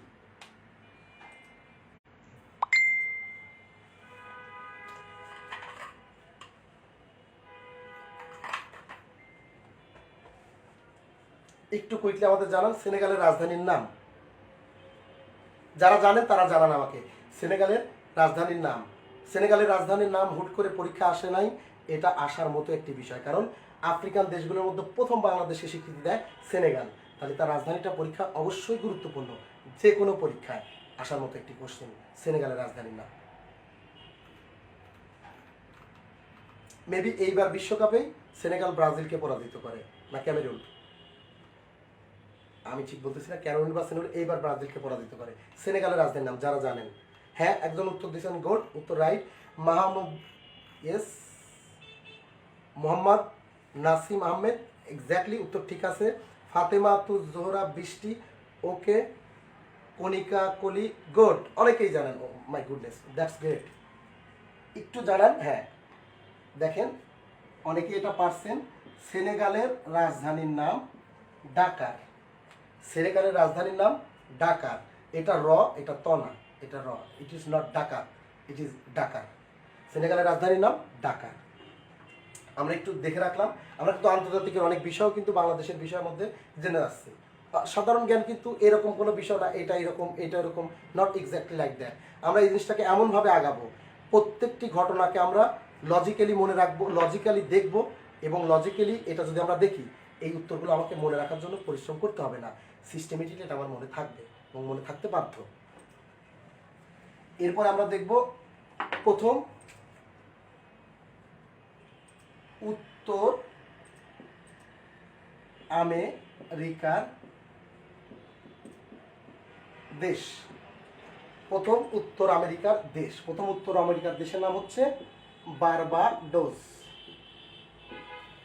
A: একটু কুইকলি আমাদের জানান সেনেগালের রাজধানীর নাম। যারা জানেন তারা জানান আমাকে সেনেগালের রাজধানীর নাম। সেনেগালের রাজধানীর নাম হুট করে পরীক্ষা আসে নাই, এটা আসার মতো একটি বিষয়, কারণ আফ্রিকান দেশগুলোর মধ্যে প্রথম বাংলাদেশকে স্বীকৃতি দেয় সেনেগাল। তাহলে তার রাজধানীটা পরীক্ষা অবশ্যই গুরুত্বপূর্ণ, যে কোনো পরীক্ষায় আসার মতো একটি কোশ্চেন সেনেগালের রাজধানীর নাম। মেবি এইবার বিশ্বকাপেই সেনেগাল ব্রাজিলকে পরাজিত করে, না ক্যামেরুন, আমি ঠিক বলতেছি না, ক্যামেরুন বা সেনেগাল এইবার ব্রাজিলকে পরাজিত করে। সেনেগালের রাজধানীর নাম যারা জানেন। হ্যাঁ, একজন উত্তর দিয়েছেন, গুড উত্তর, right. Mahmud, yes, Mohammad Nasim Ahmed, exactly উত্তর ঠিক আছে। ফাতেমা তু জোহরা বৃষ্টি, ওকে। কণিকা কলি, গুড, অনেকেই জানেন। ও মাই গুডনেস, দ্যাটস গ্রেট। একটু জানান। হ্যাঁ দেখেন অনেকেই এটা পারছেন। সেনেগালের রাজধানীর নাম ডাকার। সেনেগালের রাজধানীর নাম ডাকার। এটা র, এটা ত না, এটা র। ইট ইজ নট ডাকার, ইট ইজ ডাকার। সেনেগালের রাজধানীর নাম ডাকার। আমরা একটু দেখে রাখলাম। আমরা কিন্তু আন্তর্জাতিকের অনেক বিষয়ও কিন্তু বাংলাদেশের বিষয়ের মধ্যে জেনে আসছি। সাধারণ জ্ঞান কিন্তু এরকম কোনো বিষয় না, এটা এরকম এটা এরকম, নট এক্স্যাক্টলি লাইক দ্যাট। আমরা এই জিনিসটাকে এমনভাবে আগাবো, প্রত্যেকটি ঘটনাকে আমরা লজিক্যালি মনে রাখবো, লজিক্যালি দেখব, এবং লজিক্যালি এটা যদি আমরা দেখি এই উত্তরগুলো আমাকে মনে রাখার জন্য পরিশ্রম করতে হবে না, সিস্টেমেটিকলি এটা আমার মনে থাকবে এবং মনে থাকতে বাধ্য। এরপর আমরা দেখব প্রথম উত্তর আমেরিকার দেশ। প্রথম উত্তর আমেরিকার দেশ, প্রথম উত্তর আমেরিকার দেশের নাম হচ্ছে বারবাডোস।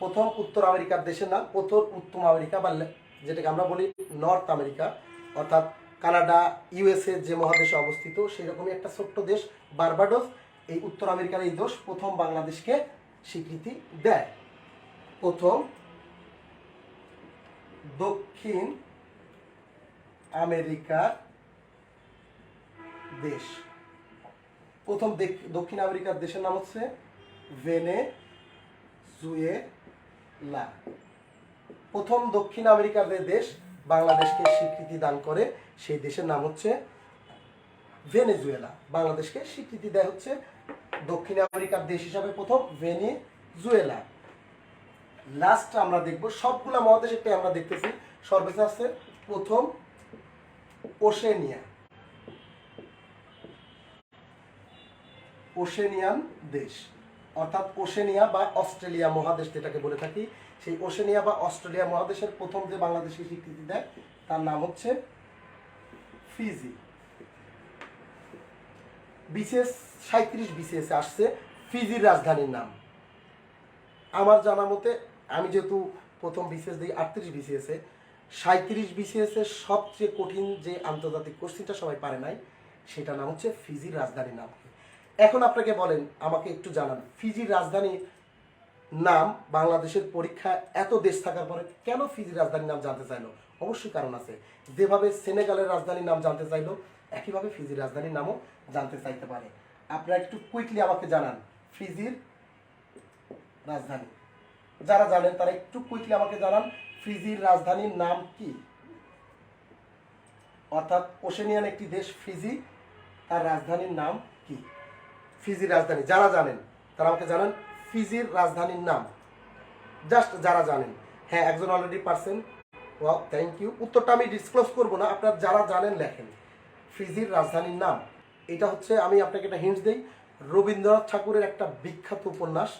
A: প্রথম উত্তর আমেরিকার দেশের নাম, প্রথম উত্তর আমেরিকা বা যেটাকে আমরা বলি নর্থ আমেরিকা, অর্থাৎ কানাডা, ইউএসএ যে মহাদেশে অবস্থিত সেই রকমই একটা ছোট্ট দেশ বারবাডোস। এই উত্তর আমেরিকার এই দেশ প্রথম বাংলাদেশকে স্বীকৃতি দেয়। প্রথম দক্ষিণ আমেরিকার দেশ, প্রথম দক্ষিণ আমেরিকার দেশের নাম হচ্ছে ভেনেজুয়েলা। প্রথম দক্ষিণ আমেরিকার যে দেশ বাংলাদেশকে স্বীকৃতি দান করে সেই দেশের নাম হচ্ছে ভেনেজুয়েলা। বাংলাদেশকে স্বীকৃতি দেয় হচ্ছে দক্ষিণ আমেরিকার দেশ হিসাবে প্রথম ভেনেজুয়েলা। লাস্ট আমরা দেখব সবগুলা মহাদেশেরটাই আমরা দেখতেছি। সর্বশেষ আছে প্রথম ওশেনিয়া, ওশেনিয়ান দেশ, অর্থাৎ ওশেনিয়া বা অস্ট্রেলিয়া মহাদেশ যেটাকে বলে থাকি, সেই ওশেনিয়া বা অস্ট্রেলিয়া মহাদেশের প্রথম যে বাংলাদেশকে স্বীকৃতি দেয় তার নাম হচ্ছে ফিজি। বিসিএস 37 বিসিএস আসছে ফিজির রাজধানীর নাম। আমার জানা মতে আমি যেহেতু প্রথম বিসিএস দিই 38 বিসিএসে, 37 বিসিএসের সবচেয়ে কঠিন যে আন্তর্জাতিক কোশ্চেনটা সবাই পারে নাই সেটার নাম হচ্ছে ফিজির রাজধানীর নাম। এখন আপনাকে বলেন, আমাকে একটু জানান ফিজির রাজধানীর নাম বাংলাদেশের পরীক্ষা এত দেশ থাকার পরে কেন ফিজির রাজধানীর নাম জানতে চাইলো? অবশ্যই কারণ আছে। যেভাবে সেনেগালের রাজধানীর নাম জানতে চাইলো একইভাবে ফিজির রাজধানীর নামও জানতে চাইতে পারে। আপনারা একটু কুইকলি আমাকে জানান ফিজির রাজধানী, যারা জানেন তারা একটু কুইকলি আমাকে জানান ফিজির রাজধানীর নাম কি। অর্থাৎ ওশেনিয়ান একটি দেশ ফিজি, তার রাজধানীর নাম কি? ফিজির রাজধানী যারা জানেন তারা আমাকে জানান ফিজির রাজধানীর নাম, জাস্ট যারা জানেন। হ্যাঁ, একজন অলরেডি পারছেন, ওয়াও, থ্যাংক ইউ। উত্তরটা আমি ডিসক্লোজ করবো না, আপনারা যারা জানেন লেখেন ফিজির রাজধানীর নাম। এটা হচ্ছে, আমি আপনাকে একটা হিন্টস দিই, রবীন্দ্রনাথ ঠাকুরের একটা বিখ্যাত উপন্যাস,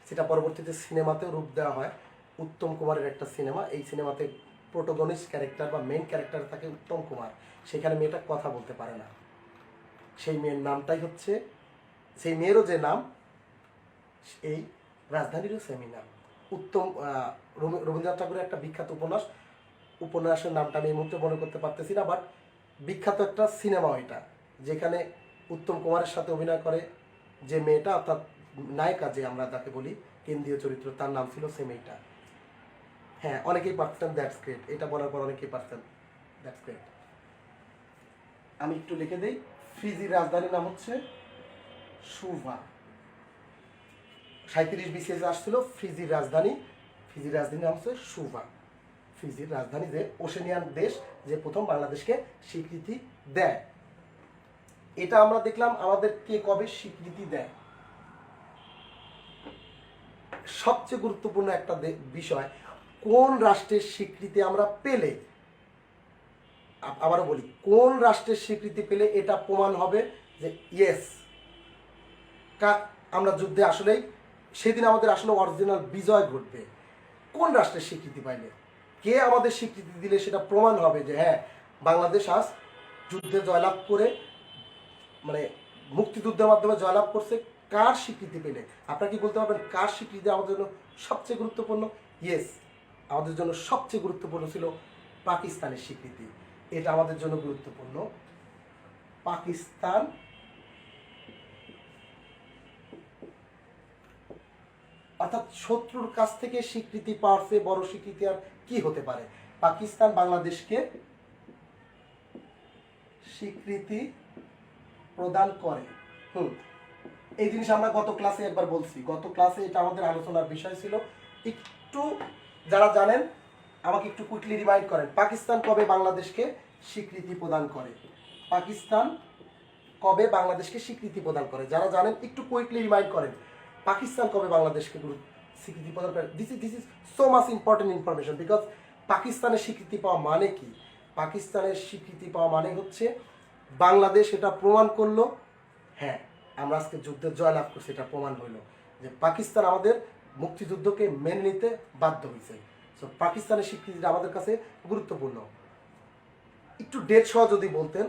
A: সেটা পরবর্তীতে সিনেমাতেও রূপ দেওয়া হয়। উত্তম কুমারের একটা সিনেমা, এই সিনেমাতে প্রোটোগনিস্ট ক্যারেক্টার বা মেন ক্যারেক্টার থাকে উত্তম কুমার। সেখানে মেয়েটা কথা বলতে পারে না, সেই মেয়ের নামটাই হচ্ছে, সেই মেয়েরও যে নাম, এই রাজধানীরও সেমি নাম উত্তম। রবীন্দ্রনাথ ঠাকুরের একটা বিখ্যাত উপন্যাস, উপন্যাসের নামটা আমি এই মুহূর্তে মনে করতে পারতেছি না, বাট বিখ্যাত একটা সিনেমা এটা, যেখানে উত্তম কুমারের সাথে অভিনয় করে যে মেয়েটা, অর্থাৎ নায়িকা যে আমরা যাকে বলি কেন্দ্রীয় চরিত্র, তার নাম ছিল সেই মেয়েটা। হ্যাঁ, অনেকেই পারতেন, দ্যাটস গ্রেট, এটা বলার পর অনেকেই পারতেন, দ্যাটস গ্রেট। আমি একটু লিখে দিই, ফিজির রাজধানীর নাম হচ্ছে সুভা। 37 BCS আসছিল ফিজির রাজধানী, ফিজির রাজধানীর নাম হচ্ছে সুভা। ফিজির রাজধানী যে ওশেনিয়ান দেশ, যে প্রথম বাংলাদেশকে স্বীকৃতি দেয়। এটা আমরা দেখলাম আমাদের কে কবে স্বীকৃতি দেয়। সবচেয়ে গুরুত্বপূর্ণ একটা বিষয়, কোন রাষ্ট্রের স্বীকৃতি আমরা পেলে, আবারও বলি, কোন রাষ্ট্রের স্বীকৃতি পেলে এটা প্রমাণ হবে যে ইয়েস আমরা যুদ্ধে আসলেই সেদিন আমাদের আসলে অরিজিনাল বিজয় ঘটবে। কোন রাষ্ট্রের স্বীকৃতি পাইলে, কে আমাদের স্বীকৃতি দিলে সেটা প্রমাণ হবে যে হ্যাঁ বাংলাদেশ আজ যুদ্ধে জয়লাভ করে, মানে মুক্তিযুদ্ধের মাধ্যমে জয়লাভ করছে। কার স্বীকৃতি পেলে, আপনারা কি বলতে পারবেন কার স্বীকৃতি আমাদের জন্য সবচেয়ে গুরুত্বপূর্ণ? ইয়েস, আমাদের জন্য সবচেয়ে গুরুত্বপূর্ণ ছিল পাকিস্তানের স্বীকৃতি। এটা আমাদের জন্য গুরুত্বপূর্ণ। পাকিস্তান অর্থাৎ শত্রুর কাছ থেকে স্বীকৃতি পাওয়ার চেয়ে বড় স্বীকৃতি আর কি হতে পারে? পাকিস্তান বাংলাদেশকে স্বীকৃতি প্রদান করে। এই জিনিস আমরা গত ক্লাসে একবার বলছি, গত ক্লাসে এটা আমাদের আলোচনার বিষয় ছিল। একটু যারা জানেন আমাকে একটু কুইকলি রিমাইন্ড করেন, পাকিস্তান কবে বাংলাদেশকে স্বীকৃতি প্রদান করে? পাকিস্তান কবে বাংলাদেশকে স্বীকৃতি প্রদান করে? যারা জানেন একটু কুইকলি রিমাইন্ড করেন, পাকিস্তান কবে বাংলাদেশকে স্বীকৃতি প্রদান করে? This is so much important information, because পাকিস্তানের স্বীকৃতি পাওয়া মানে কি? পাকিস্তানের স্বীকৃতি পাওয়া মানে হচ্ছে বাংলাদেশ এটা প্রমাণ করলো, হ্যাঁ আমরা আজকে যুদ্ধের জয়লাভ করছি, এটা প্রমাণ হইল যে পাকিস্তান আমাদের মুক্তিযুদ্ধকে মেনে নিতে বাধ্য হয়েছে। সো পাকিস্তানের স্বীকৃতিটা আমাদের কাছে গুরুত্বপূর্ণ। একটু ডেট সহ যদি বলতেন,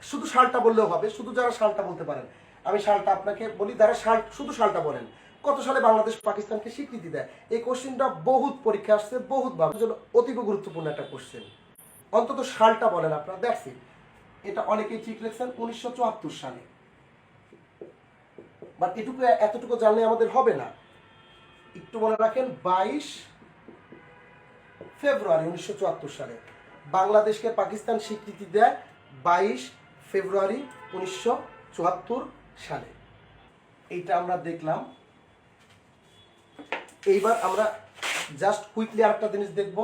A: শুধু সালটা বললেও হবে, শুধু যারা সালটা বলতে পারেন, আমি সালটা আপনাকে বলি, যারা শুধু সালটা বলেন, কত সালে বাংলাদেশ পাকিস্তানকে স্বীকৃতি দেয়? এই কোশ্চেনটা বহুত পরীক্ষা আসছে, বহুত ভাবে, জন্য অতীব গুরুত্বপূর্ণ একটা কোশ্চেন। অন্তত সালটা বলেন আপনারা, দ্যাটস ইট। এটা অনেকেই ঠিক লিখছেন 1974 সালে, বাট এতটুকু জানলে আমাদের হবে না। একটু মনে রাখেন 22 ফেব্রুয়ারি 1974 সালে বাংলাদেশকে পাকিস্তান স্বীকৃতি দেয়, 22 ফেব্রুয়ারি 1974 সালে। এইটা আমরা দেখলাম। এইবার আমরা জাস্ট কুইকলি আরেকটা জিনিস দেখব।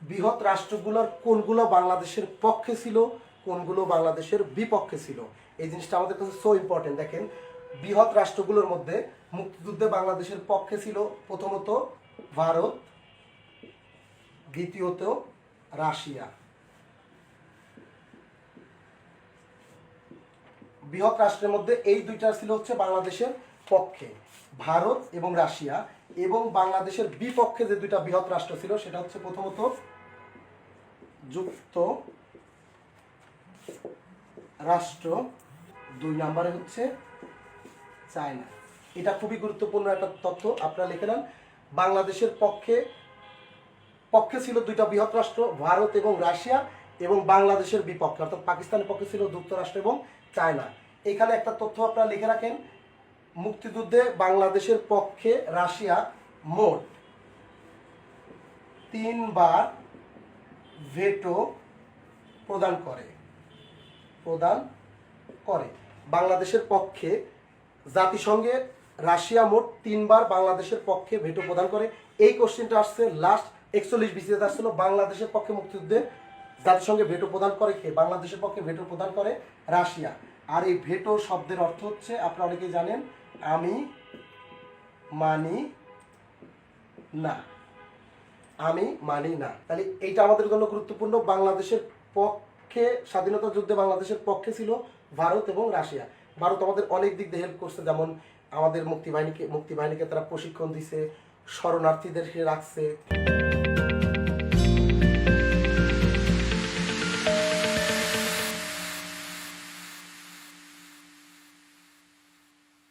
A: বৃহৎ রাষ্ট্রগুলোর কোনগুলো বাংলাদেশের পক্ষে ছিল, কোনগুলো বাংলাদেশের বিপক্ষে ছিল, এই জিনিসটা আমাদের কাছে সো ইম্পর্টেন্ট। দেখেন, বৃহৎ রাষ্ট্রগুলোর মধ্যে মুক্তিযুদ্ধে বাংলাদেশের পক্ষে ছিল প্রথমত ভারত, দ্বিতীয়ত রাশিয়া। বৃহৎ রাষ্ট্রের মধ্যে এই দুইটা ছিল হচ্ছে বাংলাদেশের পক্ষে, ভারত এবং রাশিয়া। এবং বাংলাদেশের বিপক্ষে যে দুইটা বৃহৎ রাষ্ট্র ছিল সেটা হচ্ছে প্রথমত যুক্ত রাষ্ট্র, 2 নম্বরে হচ্ছে চায়না। এটা খুবই গুরুত্বপূর্ণ একটা তথ্য, আপনারা লিখে নেন। বাংলাদেশের পক্ষে ছিল দুইটা বৃহৎ রাষ্ট্র, ভারত এবং রাশিয়া, এবং বাংলাদেশের বিপক্ষে অর্থাৎ পাকিস্তানের পক্ষে ছিল যুক্তরাষ্ট্র এবং চায়না। এখানে একটা তথ্য আপনারা লিখে রাখেন, মুক্তিযুদ্ধে বাংলাদেশের পক্ষে রাশিয়া মোট 3 বার ভেটো প্রদান করে। বাংলাদেশের পক্ষে জাতিসংঘে রাশিয়া মোট 3 বার বাংলাদেশের পক্ষে ভেটো প্রদান করে। এই কোশ্চেনটা আসছে লাস্ট 41 BCS আসছিল, বাংলাদেশের পক্ষে মুক্তিযুদ্ধে জাতিসংঘে ভেটো প্রদান করে কে? বাংলাদেশের পক্ষে ভেটো প্রদান করে রাশিয়া। আর এই ভেটো শব্দের অর্থ হচ্ছে, আপনারা অনেকেই জানেন, আমি মানি না। আমি মানি না। তাহলে এইটা আমাদের জন্য গুরুত্বপূর্ণ। বাংলাদেশের পক্ষে, স্বাধীনতা যুদ্ধে বাংলাদেশের পক্ষে ছিল ভারত এবং রাশিয়া। ভারত আমাদের অনেক দিক দিয়ে হেল্প করছে, যেমন আমাদের মুক্তিবাহিনীকে তারা প্রশিক্ষণ দিছে, শরণার্থীদেরকে রাখছে।